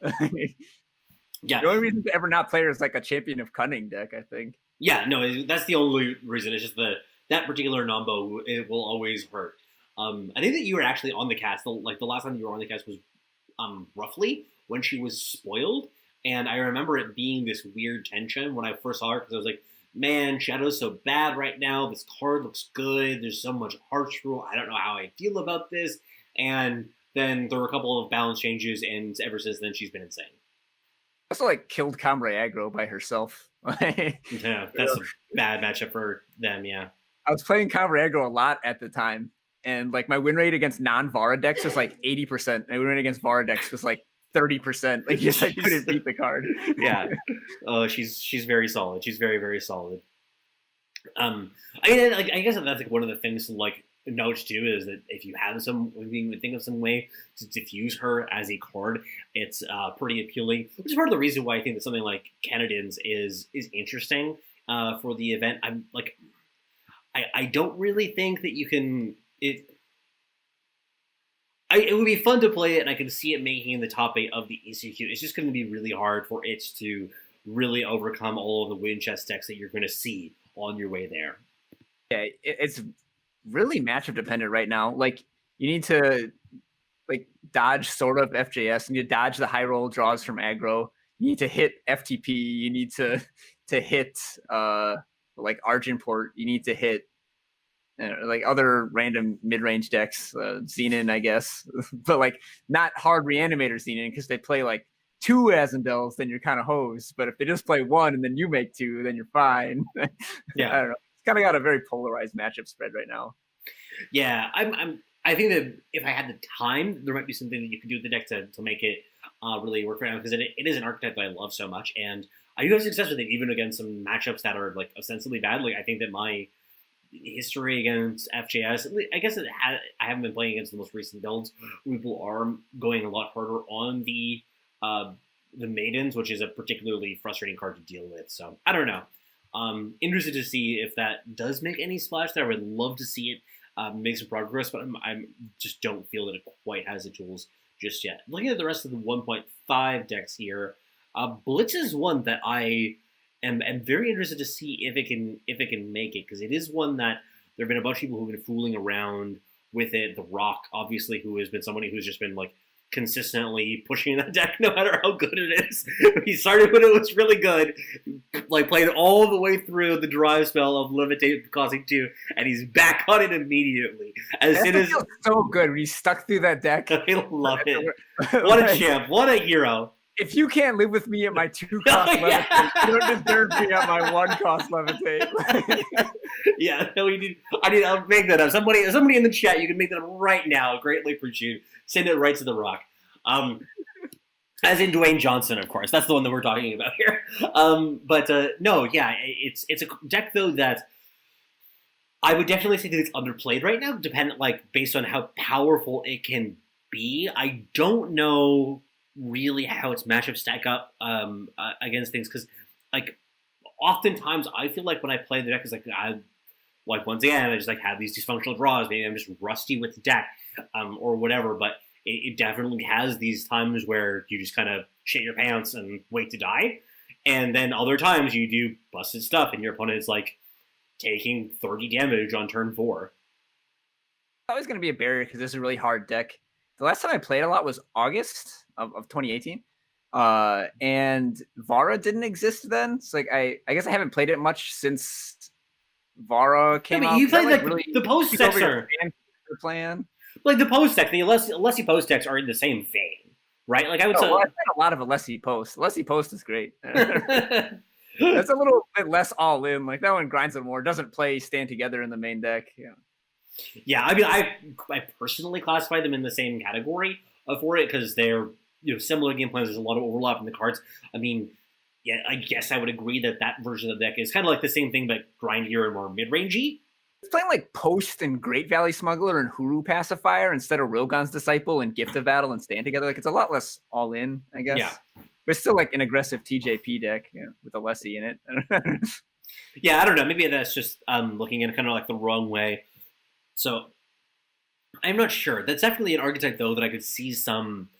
The only reason to ever not play her is like a Champion of Cunning deck, I think. Yeah, no, that's the only reason. It's just that particular Nombo, it will always hurt. I think that you were actually on the cast, the last time you were on the cast was roughly when she was spoiled, and I remember it being this weird tension when I first saw her, because I was like, man, Shadow's so bad right now, this card looks good, there's so much Hearts Rule, I don't know how I feel about this, and then there were a couple of balance changes, and ever since then she's been insane. Also, like, killed Cambrai aggro by herself. Yeah, that's a bad matchup for them, yeah. I was playing Cambrai aggro a lot at the time, and like my win rate against non-Vara decks was like 80%. My win rate against Vara decks was like 30%. Like, yes, I couldn't beat the card. Yeah. She's very solid. She's very, very solid. I mean, like, I guess that's like one of the things to like note too, is that if you have think of some way to diffuse her as a card, it's pretty appealing. Which is part of the reason why I think that something like Canadians is interesting for the event. I'm like, I don't really think that you can it. It would be fun to play it, and I can see it making the top 8 of the ECQ. It's just going to be really hard for it to really overcome all of the win chest decks that you're going to see on your way there. Yeah, it's really matchup dependent right now. Like, you need to like dodge sort of FJS, and you dodge the high roll draws from aggro. You need to hit FTP. You need to hit like Argenport. You need to hit like other random mid-range decks, Xenon, I guess, but like not hard reanimator Xenon, because they play like 2 Azendels, then you're kind of hosed. But if they just play 1 and then you make 2, then you're fine. Yeah, I don't know. It's kind of got a very polarized matchup spread right now. Yeah, I think that if I had the time, there might be something that you could do with the deck to make it really work right now, because it is an archetype that I love so much, and I do have success with it even against some matchups that are like ostensibly bad. Like, I think that my history against FJS, I guess I haven't been playing against the most recent builds. People are going a lot harder on the maidens, which is a particularly frustrating card to deal with. So I don't know. Interested to see if that does make any splash there. I would love to see it make some progress, but I just don't feel that it quite has the tools just yet. Looking at the rest of the 1.5 decks here, Blitz is one that I am very interested to see if it can make it, because it is one that there have been a bunch of people who've been fooling around with it. The Rock, obviously, who has been somebody who's just been like consistently pushing that deck no matter how good it is. He started when it was really good, like played all the way through the drive spell of Levitate causing 2, and he's back on it immediately. As soon as so good when he stuck through that deck. I love it. What a champ! What a hero! If you can't live with me at my 2-cost levitate, you don't deserve me at my 1-cost levitate. Yeah, no, I'll make that up. Somebody in the chat, you can make that up right now. Greatly appreciate it. Send it right to the Rock. As in Dwayne Johnson, of course. That's the one that we're talking about here. No, yeah, it's a deck though that I would definitely say that it's underplayed right now, based on how powerful it can be. I don't know really how its matchups stack up against things, because like oftentimes I feel like when I play the deck, is like once again I just like have these dysfunctional draws. Maybe I'm just rusty with the deck or whatever, but it definitely has these times where you just kind of shit your pants and wait to die, and then other times you do busted stuff and your opponent is like taking 30 damage on turn 4. Always going to be a barrier because this is a really hard deck. The last time I played a lot was August of 2018. And Vara didn't exist then. So like I guess I haven't played it much since Vara came out. You played like really the post decks are plan. Like the post deck, the Alessi post decks are in the same vein, right? Like I would say, I played a lot of Alessi post. Alessi post is great. That's a little bit less all in. Like that one grinds it more. Doesn't play stand together in the main deck. Yeah. Yeah, I mean, I personally classify them in the same category for it because they're similar game plans. There's a lot of overlap in the cards. I mean, yeah, I guess I would agree that that version of the deck is kind of like the same thing, but grindier and more mid-rangey. It's playing like Post and Great Valley Smuggler and Huru Pacifier instead of Rogon's Disciple and Gift of Battle and Stand Together. Like it's a lot less all in, I guess. Yeah. But it's still like an aggressive TJP deck, with a Lessie in it. Yeah, I don't know. Maybe that's just looking at it kind of like the wrong way. So I'm not sure. That's definitely an archetype, though, that I could see some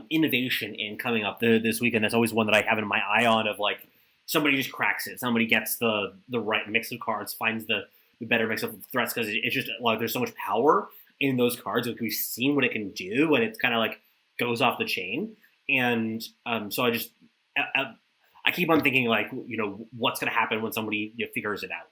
innovation in coming up this weekend. That's always one that I have in my eye on of like somebody just cracks it. Somebody gets the right mix of cards, finds the better mix of threats because it's just like there's so much power in those cards. Like we've seen what it can do, and it's kind of like goes off the chain. And so I keep on thinking like what's going to happen when somebody figures it out.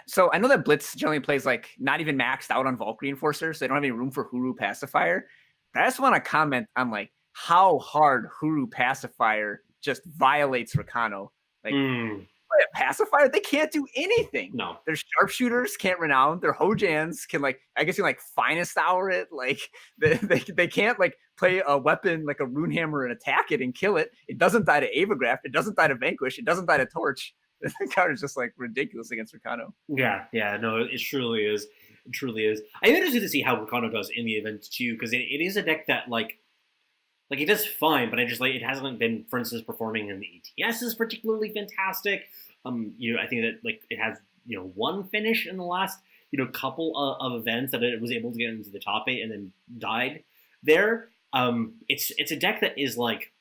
So I know that Blitz generally plays like not even maxed out on Volk Reinforcer, so they don't have any room for Huru Pacifier. But I just want to comment on like how hard Huru Pacifier just violates Rakano. Like a pacifier, they can't do anything. No, their sharpshooters can't renown. Their Hojans can like, I guess you like finest hour it. Like they can't like play a weapon like a Runehammer and attack it and kill it. It doesn't die to Avagraft. It doesn't die to Vanquish. It doesn't die to Torch. The card is just like ridiculous against Rakano. Yeah, no, it truly is. It truly is. I'm interested to see how Rakano does in the event too, because it is a deck that like it does fine, but I just like it hasn't been, for instance, performing in the ETS is particularly fantastic. I think that like it has one finish in the last couple of events that it was able to get into the top 8 and then died there. It's a deck that is like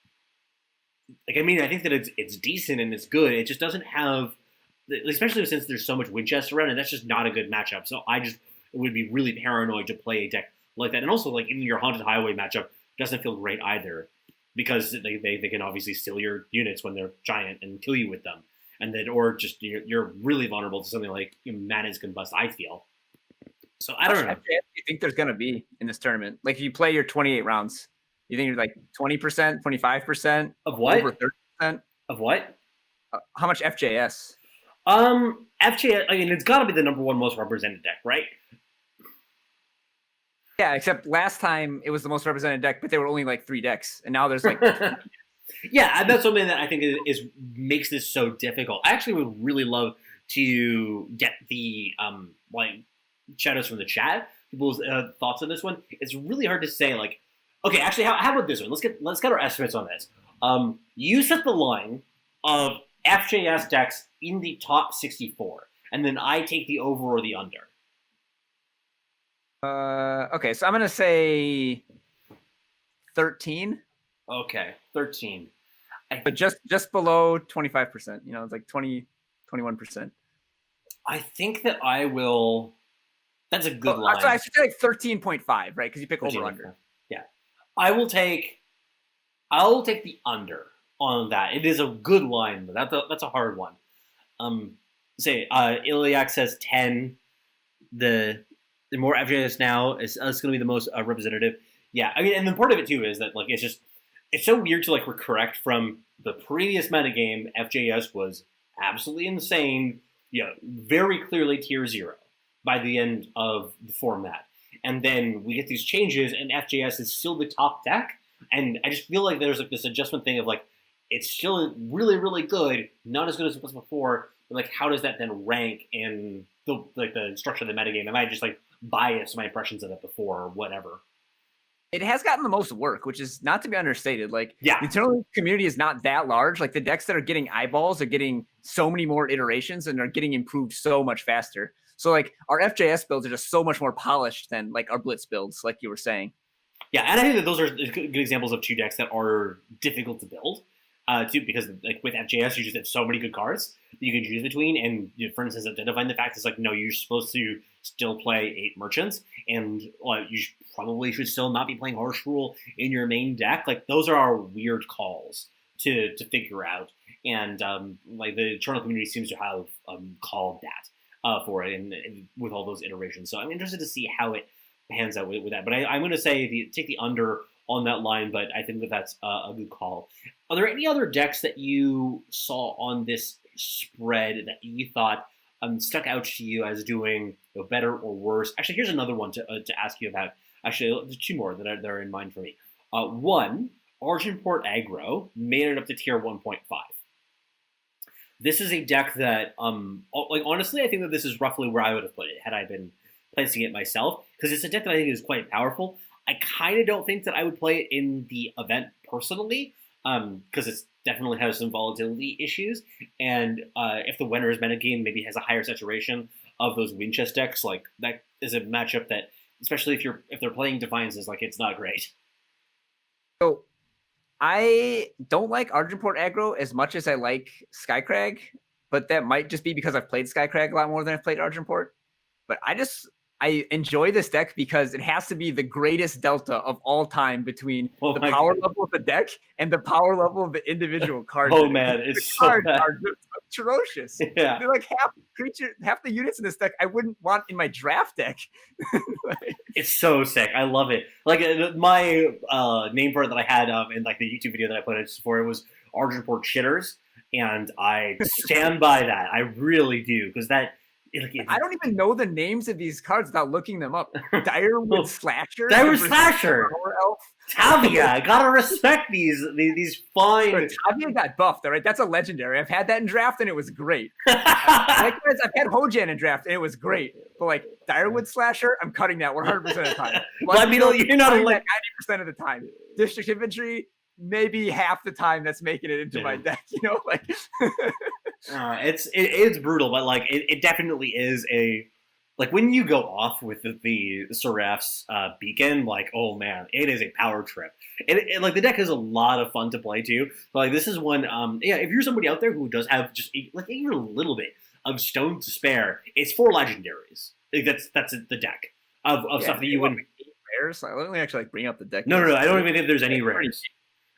I mean, I think that it's decent and it's good. It just doesn't have, especially since there's so much Winchester around, and that's just not a good matchup. So I just would be really paranoid to play a deck like that. And also, like even your Haunted Highway matchup doesn't feel great either, because they can obviously steal your units when they're giant and kill you with them, and then or just you're really vulnerable to something like Mana's Combust. I feel. So I don't know. Do you think there's gonna be in this tournament? Like if you play your 28 rounds. You think you're like 20%, 25%? Of what? Over 30%? Of what? How much FJS? FJS, I mean, it's got to be the number one most represented deck, right? Yeah, except last time it was the most represented deck, but there were only like 3 decks. And now there's like... Yeah, and that's something that I think is makes this so difficult. I actually would really love to get the like shadows from the chat, people's thoughts on this one. It's really hard to say, like, okay, actually, how about this one? Let's get our estimates on this. You set the line of FJS decks in the top 64, and then I take the over or the under. Okay, so I'm gonna say 13. Okay, 13. But just below 25%. It's like 21%. I think that I will. That's a good line. So I should say like 13.5, right? Because you pick over under. Yeah. I'll take the under on that. It is a good line, but that's a hard one. Iliac says 10. The more FJS now is going to be the most representative. Yeah, I mean, and the part of it too is that like it's so weird to like correct from the previous metagame. FJS was absolutely insane. Yeah, very clearly tier 0 by the end of the format. And then we get these changes, and FJS is still the top deck. And I just feel like there's like this adjustment thing of like, it's still really, really good, not as good as it was before. But like, how does that then rank in the structure of the metagame? Am I just like biased my impressions of it before or whatever? It has gotten the most work, which is not to be understated. Like, yeah, the Eternal community is not that large. Like, the decks that are getting eyeballs are getting so many more iterations and are getting improved so much faster. So, like, our FJS builds are just so much more polished than, like, our Blitz builds, like you were saying. Yeah, and I think that those are good examples of 2 decks that are difficult to build, too, because, like, with FJS, you just have so many good cards that you can choose between, and, for instance, identifying the fact is, like, no, you're supposed to still play 8 merchants, and you probably should still not be playing Harsh Rule in your main deck. Like, those are weird calls to figure out, and, like, the Eternal community seems to have called that for it, and with all those iterations. So I'm interested to see how it pans out with that. But I'm going to say take the under on that line, but I think that that's a good call. Are there any other decks that you saw on this spread that you thought stuck out to you as doing better or worse? Actually, here's another one to ask you about. Actually, there's 2 more that are in mind for me. One, Argenport aggro, made it up to tier 1.5. This is a deck that, like honestly, I think that this is roughly where I would have put it had I been placing it myself, because it's a deck that I think is quite powerful. I kind of don't think that I would play it in the event personally, because it definitely has some volatility issues, and if the winner's metagame maybe has a higher saturation of those wind chest decks, like that is a matchup that, especially if they're playing Defiances, like it's not great. So I don't like Argenport aggro as much as I like Skycrag, but that might just be because I've played Skycrag a lot more than I've played Argenport. But I enjoy this deck because it has to be the greatest delta of all time between the power level of the deck and the power level of the individual cards. Oh man, it's so cards bad. are just atrocious. Yeah. They're like half the units in this deck I wouldn't want in my draft deck. It's so sick. I love it. Like my name for it that I had in like the YouTube video that I put it for, it was Argenport Shitters, and I stand by that. I really do, because that. I don't even know the names of these cards without looking them up. Direwood Slasher. Direwood Slasher. Tavia. Gotta respect these fine. So Tavia got buffed, all right? That's a legendary. I've had that in draft and it was great. I've had Hojan in draft and it was great. But like Direwood Slasher, I'm cutting that 100% of the time. Well, I mean, you're not like 90% of the time. District Infantry, maybe half the time that's making it into my deck. You know, like. It's brutal, but like it definitely is like when you go off with the Seraph's beacon, like oh man, it is a power trip. And like the deck is a lot of fun to play too. So like this is one, if you're somebody out there who does have just like even a little bit of stone to spare, it's 4 legendaries. Like, that's the deck of stuff that you wouldn't. Rares. Let me actually bring up the deck. No, I don't even think there's any rares.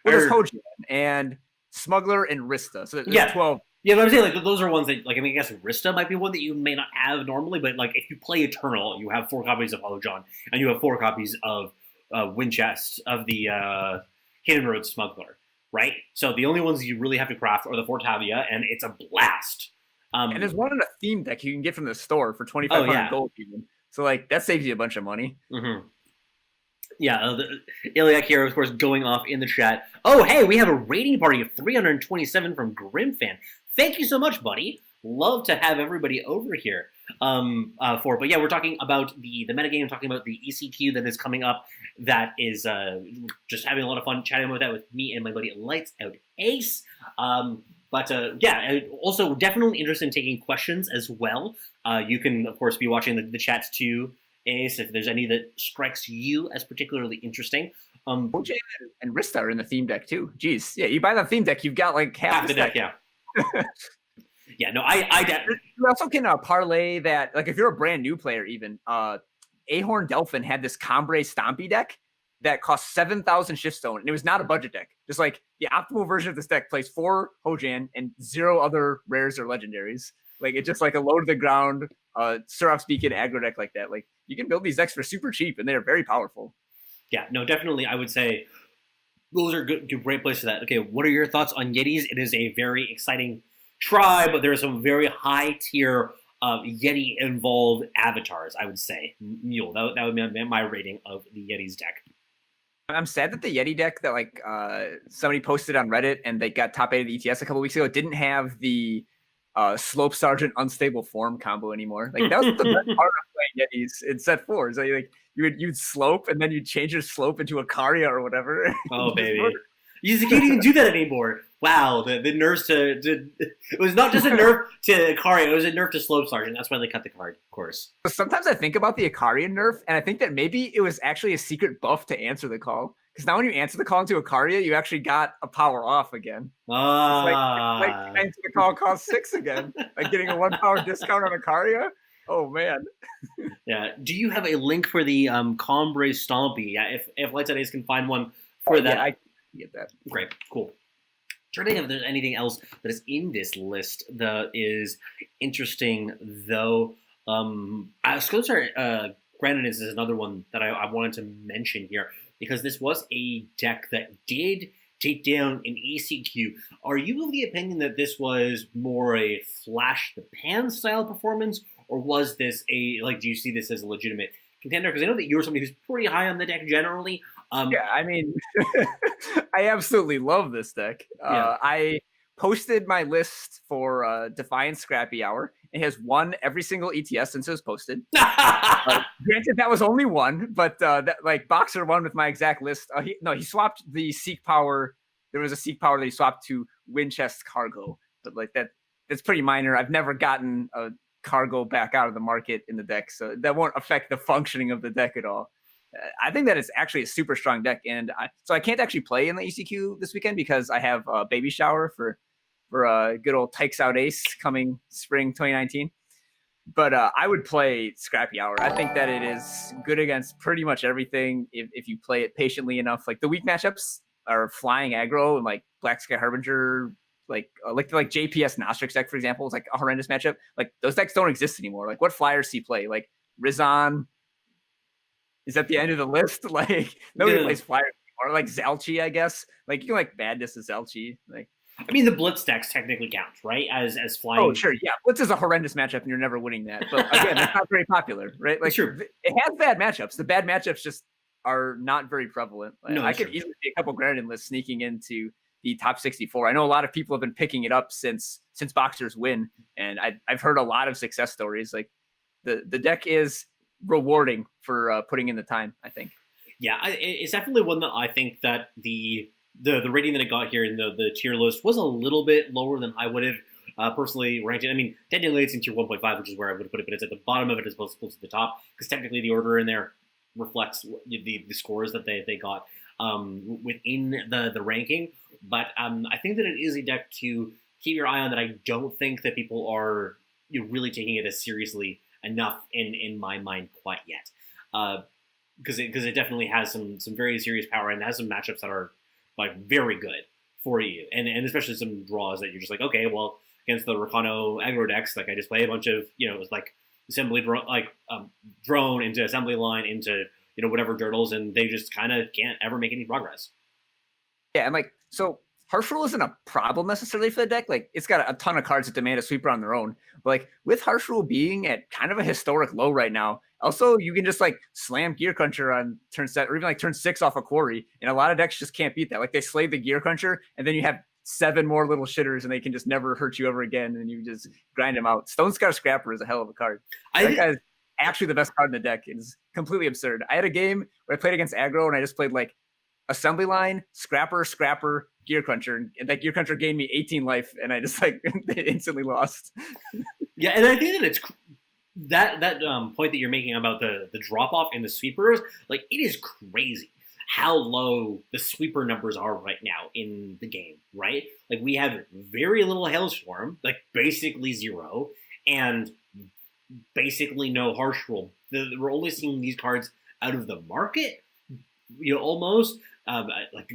Well, there's Hojan and Smuggler and Rista. So there's 12. Yeah, but I'm saying like those are ones that like I guess Rista might be one that you may not have normally, but like if you play Eternal, you have 4 copies of Hojan and you have 4 copies of Winchest of the Hidden Road Smuggler, right? So the only ones you really have to craft are the 4 Tavia, and it's a blast. And there's one in a theme deck you can get from the store for 2,500 gold even. So like that saves you a bunch of money. Mm-hmm. Yeah, Iliac here, of course, going off in the chat. Oh, hey, we have a rating party of 327 from Grimfan. Thank you so much, buddy. Love to have everybody over here but yeah, we're talking about the metagame, talking about the ECQ that is coming up. That is just having a lot of fun chatting about that with me and my buddy LightsOutAce. Also definitely interested in taking questions as well. You can, of course, be watching the chats too, Ace, if there's any that strikes you as particularly interesting. Hojan and Rista are in the theme deck too. Jeez, yeah, you buy the theme deck, you've got like half the deck, yeah. Yeah, no, you also can parlay that, like if you're a brand new player even, Ahorn Delphin had this Combre Stompy deck that cost 7,000 Shiftstone, and it was not a budget deck. Just like the optimal version of this deck plays 4 Hojan and 0 other rares or legendaries. Like it's just like a low to the ground Seraph's Beacon aggro deck like that. Like you can build these decks for super cheap and they're very powerful. Yeah, no, definitely I would say those are great places for that. Okay, what are your thoughts on Yetis? It is a very exciting tribe, but there are some very high tier Yeti involved avatars, I would say. Mule, that would be my rating of the Yeti's deck. I'm sad that the Yeti deck that like somebody posted on Reddit and they got top 8 of the ETS a couple weeks ago didn't have the Slope Sergeant Unstable Form combo anymore. Like that was the best part of playing Yetis in set 4. So you'd slope and then you'd change your slope into a Karia or whatever. Oh baby. You can't even do that anymore. Wow, the nerfs to it was not just a nerf to Akaria, it was a nerf to Slope Sergeant. That's why they cut the card, of course. Sometimes I think about the Akaria nerf, and I think that maybe it was actually a secret buff to answer the call. Because now when you answer the call into Akaria, you actually got a power off again. Like answer the call costs 6 again. Like getting a 1 power discount on Akaria. Oh man. Yeah. Do you have a link for the Combre Stompy? Yeah, if LightsOutAce can find one for that. Yeah, I can get that. Great, cool. Trying to think if there's anything else that is in this list that is interesting, though. Scotsar Grandinus is another one that I wanted to mention here, because this was a deck that did take down an ECQ. Are you of the opinion that this was more a flash the pan style performance, or was this do you see this as a legitimate contender? Because I know that you're somebody who's pretty high on the deck generally. Yeah, I mean, I absolutely love this deck. Yeah. I posted my list for Defiance Scrappy Hour. It has won every single ETS since it was posted. Granted, that was only one, but that like Boxer won with my exact list. He swapped the Seek Power. There was a Seek Power that he swapped to Winchest Cargo, but like that's pretty minor. I've never gotten a cargo back out of the market in the deck, so that won't affect the functioning of the deck at all. I think that it's actually a super strong deck, and so I can't actually play in the ECQ this weekend because I have a baby shower for good old LightsOutAce coming spring 2019. But I would play Scrappy Hour. I think that it is good against pretty much everything if you play it patiently enough. Like the weak matchups are Flying Aggro and like Black Sky Harbinger, like JPS Nostrix deck, for example, is like a horrendous matchup. Like those decks don't exist anymore. Like what flyers do you play? Like Rizan is at the end of the list. Like nobody plays flyers anymore. Like Zalchi, I guess. Like you can like Madness of Zalchi. Like I mean, the Blitz decks technically count, right? As flying. Oh, sure, yeah. Blitz is a horrendous matchup, and you're never winning that. But again, it's not very popular, right? Like, true. It has bad matchups. The bad matchups just are not very prevalent. Like, No, I could easily see a couple Grenadin lists sneaking into the top 64. I know a lot of people have been picking it up since Boxers win, and I've heard a lot of success stories. Like the deck is rewarding for putting in the time, I think. Yeah, it's definitely one that I think that the rating that it got here in the tier list was a little bit lower than I would have personally ranked it. I mean, technically it's in tier 1.5, which is where I would have put it, but it's at the bottom of it as opposed to the top, because technically the order in there reflects the scores that they got within the ranking. But I think that it is a deck to keep your eye on that I don't think that people are really taking it as seriously enough in my mind quite yet. Because it definitely has some very serious power and has some matchups that are like very good for you, and especially some draws that you're just like, okay, well, against the Rakano aggro decks, like I just play a bunch of it's like assembly drone into assembly line into whatever dirtles, and they just kind of can't ever make any progress. Yeah, and like so Harsh Rule isn't a problem necessarily for the deck. Like it's got a ton of cards that demand a sweeper on their own. But like with Harsh Rule being at kind of a historic low right now, also you can just like slam Gear Cruncher on turn 7 or even like turn 6 off a quarry, and a lot of decks just can't beat that. Like they slay the Gear Cruncher, and then you have 7 more little shitters, and they can just never hurt you ever again, and you just grind them out. Stone Scar Scrapper is a hell of a card. That guy's actually the best card in the deck. It's completely absurd. I had a game where I played against aggro, and I just played like Assembly Line, Scrapper, Gear Cruncher, and that Gear Cruncher gained me 18 life, and I just like instantly lost. Yeah, and I think that it's that point that you're making about the drop off in the sweepers. Like it is crazy how low the sweeper numbers are right now in the game. Right, like we have very little Hailstorm, like basically 0, and basically no Harsh Rule. We're only seeing these cards out of the market. Almost like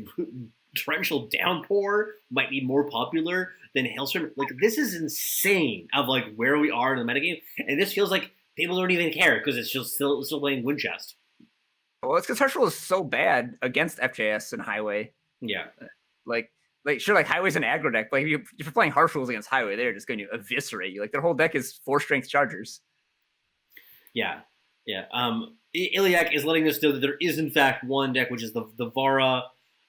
Torrential Downpour might be more popular than Hailstorm. Like this is insane of like where we are in the metagame, and this feels like people don't even care because it's just still playing Winchest. Well, it's because Harsh Rule is so bad against FJS and Highway. Yeah, like sure, like Highway's an aggro deck. Like if you're playing Harsh Rules against Highway, they're just going to eviscerate you. Like their whole deck is 4 strength chargers. Yeah. Iliac is letting us know that there is in fact one deck, which is the Vara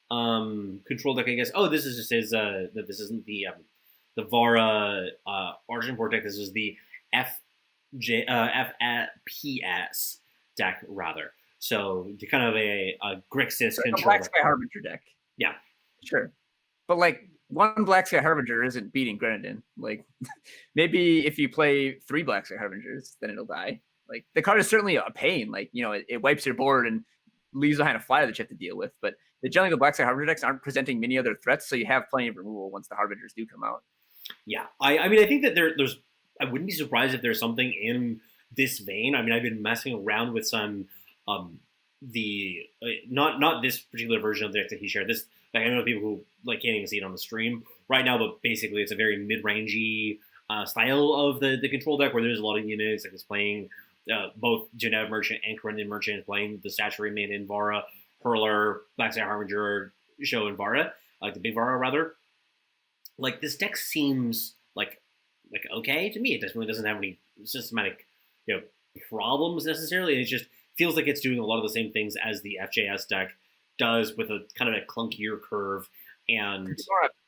control deck, I guess. Oh, this is just his. This isn't the Vara Argent deck. This is the FPS deck rather. So kind of a Grixis control. Black Sky Harbinger deck. Yeah, sure, but like one Black Sky Harbinger isn't beating Grenadin. Like maybe if you play 3 Black Sky Harbingers, then it'll die. Like the card is certainly a pain. Like it wipes your board and leaves behind a flyer that you have to deal with. But generally the Black Sky Harbinger decks aren't presenting many other threats, so you have plenty of removal once the Harbingers do come out. Yeah, I mean I think that there's. I wouldn't be surprised if there's something in this vein. I mean I've been messing around with some not this particular version of the deck that he shared. This like I know people who like can't even see it on the stream right now, but basically it's a very mid-rangey style of the control deck where there's a lot of units like it's playing. Both Genev Merchant and Corinthian Merchant playing the Statuary Main in Vara, Hurler, Black Sky Harbinger show in Vara, like the big Vara rather. Like this deck seems like okay to me. It really doesn't have any systematic problems necessarily. It just feels like it's doing a lot of the same things as the FJS deck does with a kind of a clunkier curve. And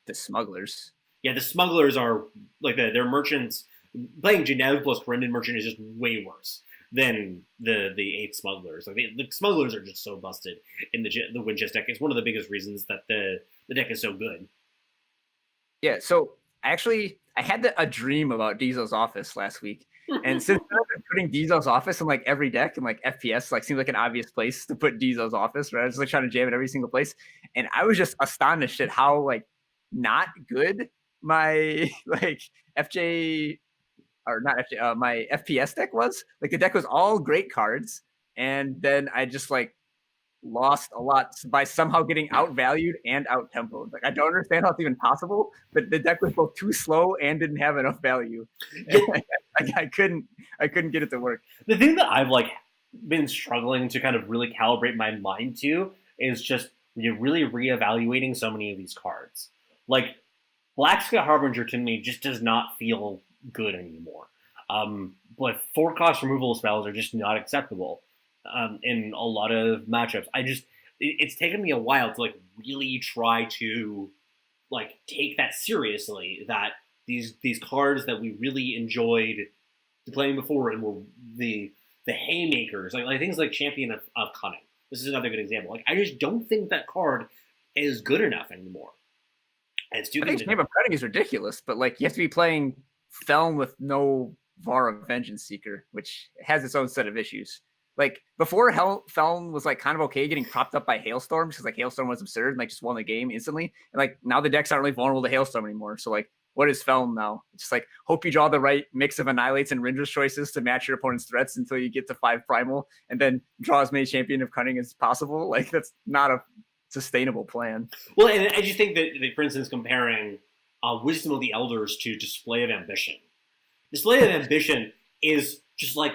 The smugglers. yeah, the smugglers are like their merchants. Playing Genev plus Corindon merchant is just way worse than the 8 smugglers. Like the smugglers are just so busted in the Winchester deck. It's one of the biggest reasons that the deck is so good. Yeah, so actually, I had a dream about Diesel's Office last week, and since I've been putting Diesel's Office in like every deck and like FPS, like seems like an obvious place to put Diesel's Office, right? I was like trying to jam it every single place, and I was just astonished at how like not good my like FJ or not FJ my FPS deck was. Like the deck was all great cards, and then I just like lost a lot by somehow getting outvalued and out tempoed. Like I don't understand how it's even possible, but the deck was both too slow and didn't have enough value. I couldn't get it to work. The thing that I've like been struggling to kind of really calibrate my mind to is just really reevaluating so many of these cards. Like Black Sky Harbinger to me just does not feel good anymore. But 4-cost removal spells are just not acceptable. In a lot of matchups, it's taken me a while to like really try to like take that seriously. That these cards that we really enjoyed playing before and were the haymakers, like things like Champion of Cunning. This is another good example. Like I just don't think that card is good enough anymore. And it's I think Champion of Cunning is ridiculous, but like you have to be playing Feln with no Vara Vengeance Seeker, which has its own set of issues. Like before, Feln was like kind of okay getting propped up by Hailstorm because like Hailstorm was absurd and like just won the game instantly. And like now the deck's not really vulnerable to Hailstorm anymore. So like, what is Feln now? It's just like hope you draw the right mix of Annihilates and Rinder's choices to match your opponent's threats until you get to 5 primal, and then draw as many Champion of Cunning as possible. Like that's not a sustainable plan. Well, and I just think that for instance, comparing Wisdom of the Elders to Display of Ambition. Display of Ambition is just like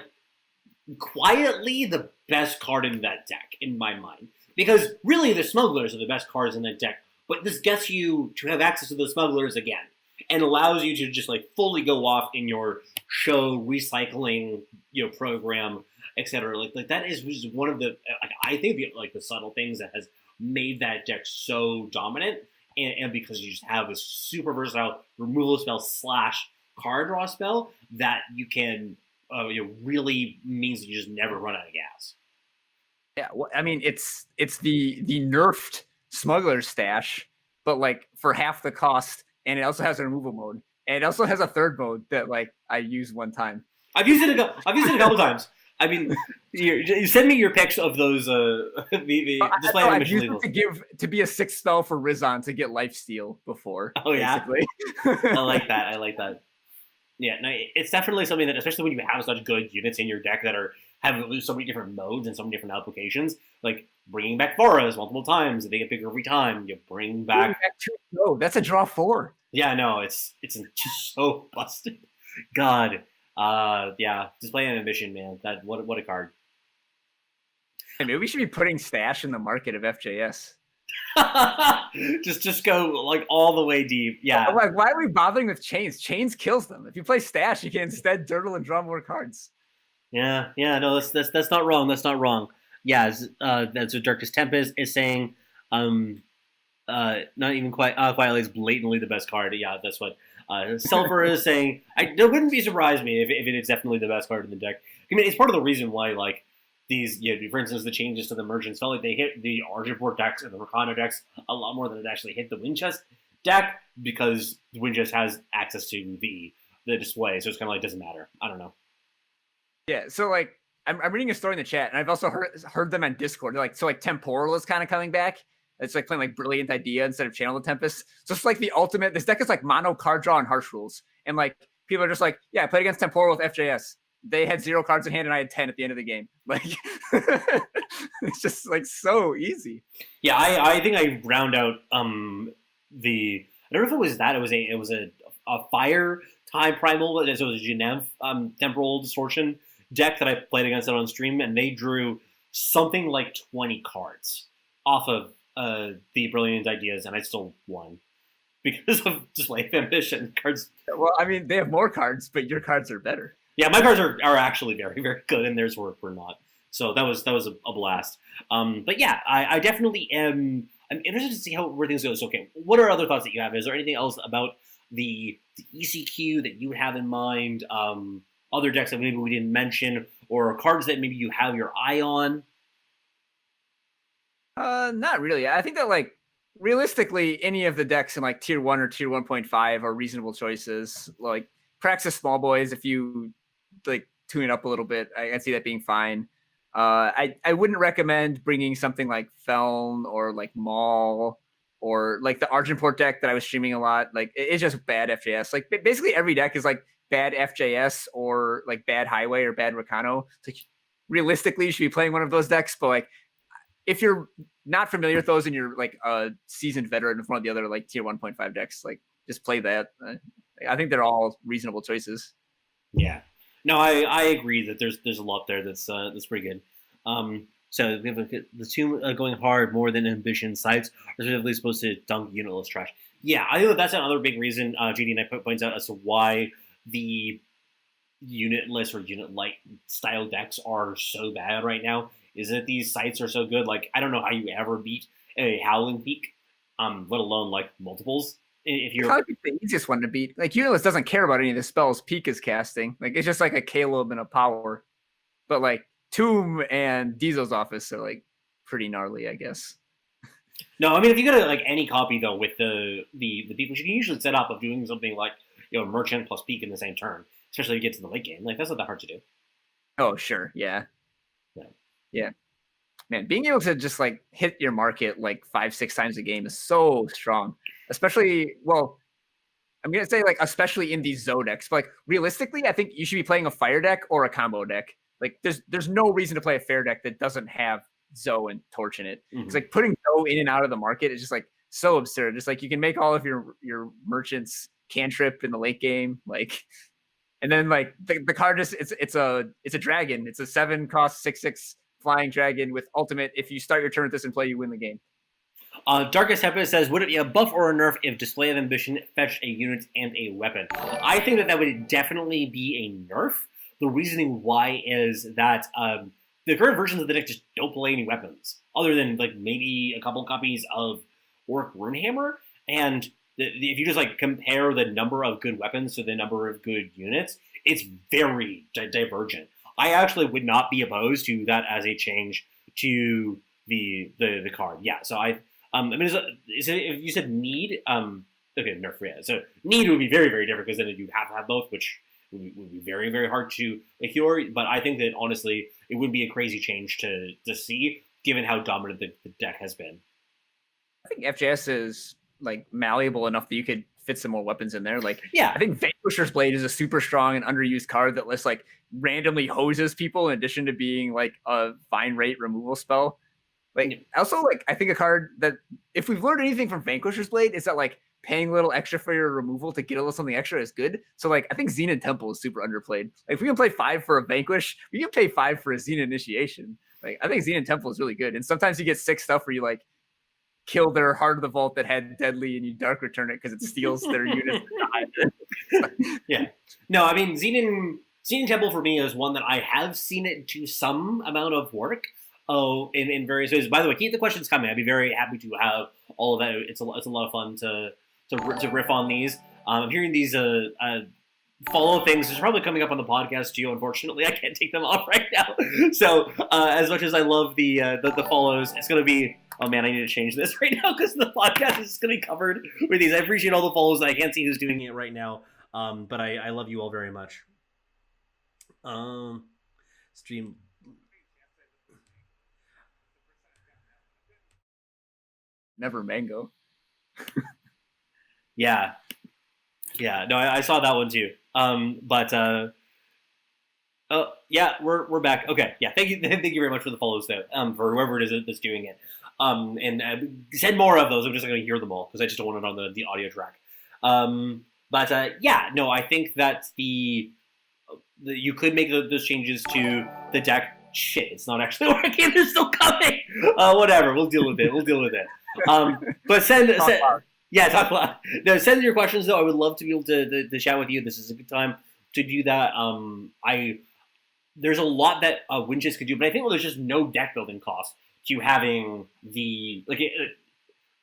quietly the best card in that deck, in my mind. Because really the smugglers are the best cards in that deck, but this gets you to have access to the smugglers again, and allows you to just like fully go off in your show recycling, program, etc. Like that is one of the I think the subtle things that has made that deck so dominant, and because you just have a super versatile removal spell / card draw spell that you can really means that you just never run out of gas. Yeah, well, I mean, it's the nerfed smuggler stash, but like for half the cost, and it also has a removal mode, and it also has a third mode that like I used one time. I've used it a couple times. I mean, you send me your pics of those. The display I've used it to be a 6 spell for Rizon to get lifesteal before. Oh yeah, I like that. Yeah, no, it's definitely something that, especially when you have such good units in your deck that have so many different modes and so many different applications, like bringing back Varas multiple times, they get bigger every time. You bring back 2. That's a draw 4. Yeah, no, it's just so busted. God, yeah, Display an Ambition, man. That what a card. Hey, maybe we should be putting Stash in the market of FJS. just go like all the way deep. Yeah. Like, why are we bothering with Chains? Chains kills them. If you play Stash, you can instead dirtle and draw more cards. Yeah. No, that's not wrong. That's not wrong. Yeah, that's what Darkest Tempest is saying. Not even quietly is blatantly the best card. Yeah, that's what Silver is saying. It wouldn't be surprised me if it is definitely the best card in the deck. I mean, it's part of the reason why like these, for instance, the changes to the merchants felt like they hit the Argiport decks and the Rakana decks a lot more than it actually hit the Winchest deck, because the Winchest has access to the display, so it's kind of like doesn't matter. I don't know. Yeah, so like I'm reading a story in the chat, and I've also heard them on Discord. They're like, so like Temporal is kind of coming back. It's like playing like Brilliant Idea instead of Channel the Tempest. So it's like the ultimate. This deck is like mono card draw and harsh rules, and like people are just like, yeah, I played against Temporal with FJS. They had 0 cards in hand, and I had 10 at the end of the game. Like, it's just like so easy. Yeah, I think I round out I don't know if it was that. It was a fire time primal. So it was a Genev Temporal Distortion deck that I played against it on stream, and they drew something like 20 cards off of the Brilliant Ideas, and I still won because of Display of Ambition cards. Well, I mean, they have more cards, but your cards are better. Yeah, my cards are actually very, very good, and theirs were not. So that was a blast. But yeah, I definitely am. I'm interested to see where things go. So okay, what are other thoughts that you have? Is there anything else about the ECQ that you have in mind? Other decks that maybe we didn't mention, or cards that maybe you have your eye on? Not really. I think that like realistically, any of the decks in like tier 1 or tier 1.5 are reasonable choices. Like Praxis Small Boys, if you like tune it up a little bit, I see that being fine. I wouldn't recommend bringing something like Feln or like Maul or like the Argenport deck that I was streaming a lot. Like it's just bad FJS. Like basically every deck is like bad FJS or like bad Highway or bad Rakano. It's like realistically you should be playing one of those decks, but like if you're not familiar with those and you're like a seasoned veteran of one of the other like tier 1.5 decks, like just play that. I think they're all reasonable choices. Yeah. No, I agree that there's a lot there that's pretty good. So we have the two going hard more than ambition sites are specifically supposed to dunk unitless trash. Yeah, I think that that's another big reason JD and I points out as to why the unitless or unit light style decks are so bad right now. Is that these sites are so good? Like I don't know how you ever beat a Howling Peak, let alone like multiples. If you're probably the easiest one to beat. Like Unitless doesn't care about any of the spells Peak is casting. Like it's just like a Caleb and a power. But like Tomb and Diesel's Office are like pretty gnarly, I guess. No, I mean if you go to like any copy though with the Peak, which you can usually set up of doing something like Merchant plus Peak in the same turn, especially if you get to the late game. Like that's not that hard to do. Oh sure, yeah. Yeah. Man, being able to just like hit your market like 5-6 times a game is so strong. Especially, well, I'm gonna say like especially in these Zo decks. But like realistically, I think you should be playing a fire deck or a combo deck. Like there's no reason to play a fair deck that doesn't have Zo and Torch in it. It's like putting Zo in and out of the market is just like so absurd. It's like you can make all of your merchants cantrip in the late game, like, and then like the card just it's a dragon. It's a 7-cost 6/6 flying dragon with ultimate. If you start your turn with this and play, you win the game. Darkest Tempest says, would it be a buff or a nerf if Display of Ambition fetched a unit and a weapon? I think that would definitely be a nerf. The reasoning why is that the current versions of the deck just don't play any weapons, other than like maybe a couple copies of Orc Runehammer. And if you just like compare the number of good weapons to the number of good units, it's very divergent. I actually would not be opposed to that as a change to the card. Yeah, so I mean, is it, if you said need, okay, nerf, yeah. So need would be very, very different because then you have to have both, which would be very, very hard to cure. But I think that honestly, it would be a crazy change to see, given how dominant the deck has been. I think FJS is like malleable enough that you could fit some more weapons in there. Like, yeah, I think Vanquisher's Blade is a super strong and underused card that lists like randomly hoses people in addition to being like a fine rate removal spell. Like also like I think a card that if we've learned anything from Vanquisher's Blade is that like paying a little extra for your removal to get a little something extra is good. So like I think Xenon Temple is super underplayed. Like if we can play 5 for a Vanquish, we can pay 5 for a Xenon Initiation. Like I think Xenon Temple is really good. And sometimes you get 6 stuff where you like kill their Heart of the Vault that had Deadly and you Dark Return it because it steals their units. Yeah. No, I mean Xenon Temple for me is one that I have seen it do some amount of work. In various ways. By the way, keep the questions coming. I'd be very happy to have all of that. It's a lot of fun to riff on these. I'm hearing these follow things. It's probably coming up on the podcast too. Unfortunately, I can't take them off right now. So as much as I love the follows, it's gonna be. Oh man, I need to change this right now because the podcast is gonna be covered with these. I appreciate all the follows. I can't see who's doing it right now. But I love you all very much. Stream. Never Mango. Yeah. No, I saw that one too. Yeah, we're back. Okay, yeah. Thank you very much for the follows though. For whoever it is that's doing it. And send more of those. I'm just not going to hear them all because I just don't want it on the audio track. Yeah. No, I think that you could make those changes to the deck. Shit, it's not actually working. They're still coming. Whatever. We'll deal with it. But talk loud. No, send your questions though. I would love to be able to chat with you. This is a good time to do that. there's a lot that Winches could do, but I think there's just no deck building cost to having the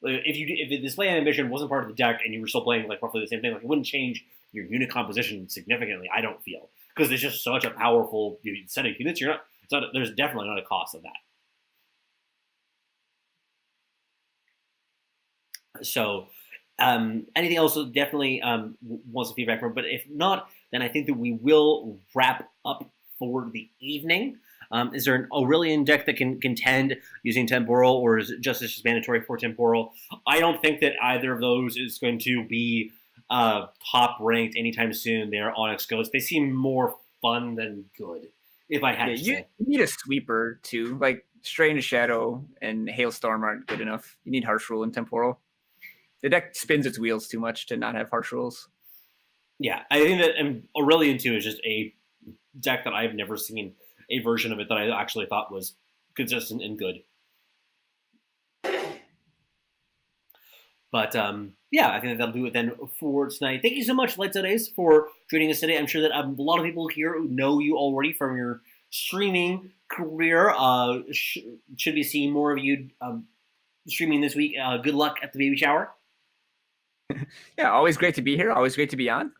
if the display animation wasn't part of the deck and you were still playing like roughly the same thing, like it wouldn't change your unit composition significantly. I don't feel, because it's just such a powerful set of units. There's definitely not a cost of that. So, anything else? Definitely want some feedback from. But if not, then I think that we will wrap up for the evening. Is there an Aurelian deck that can contend using temporal, or is it just mandatory for temporal? I don't think that either of those is going to be top ranked anytime soon. They're Onyx Ghosts. They seem more fun than good, if I had to say. You need a sweeper too. Like Strange Shadow and Hailstorm aren't good enough. You need Harsh Rule and Temporal. The deck spins its wheels too much to not have Harsh Rules. Yeah, I think that Aurelian 2 is just a deck that I've never seen a version of it that I actually thought was consistent and good. But yeah, I think that'll do it then for tonight. Thank you so much, LightsOutAce, for joining us today. I'm sure that a lot of people here know you already from your streaming career. Should be seeing more of you streaming this week. Good luck at the baby shower. Yeah, always great to be here. Always great to be on.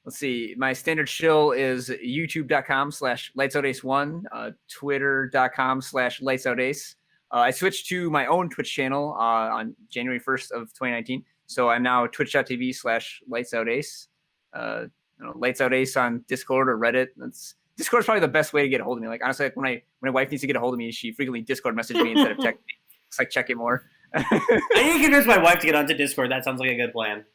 Let's see. My standard shill is youtube.com/lightsoutace1, twitter.com/lightsoutace. I switched to my own Twitch channel on January 1st of 2019. So I'm now twitch.tv/lightsoutace. LightsOutAce on Discord or Reddit. Discord's probably the best way to get a hold of me. Like honestly, like when my wife needs to get a hold of me, she frequently Discord messages me instead of text me. It's like check it more. I need to convince my wife to get onto Discord. That sounds like a good plan.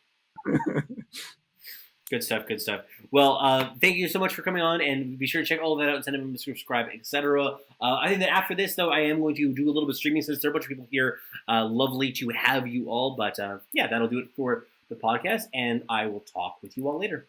Good stuff. Good stuff. Well, thank you so much for coming on, and be sure to check all of that out and send them to subscribe, etc. I think that after this, though, I am going to do a little bit of streaming since there are a bunch of people here. Lovely to have you all, but yeah, that'll do it for the podcast, and I will talk with you all later.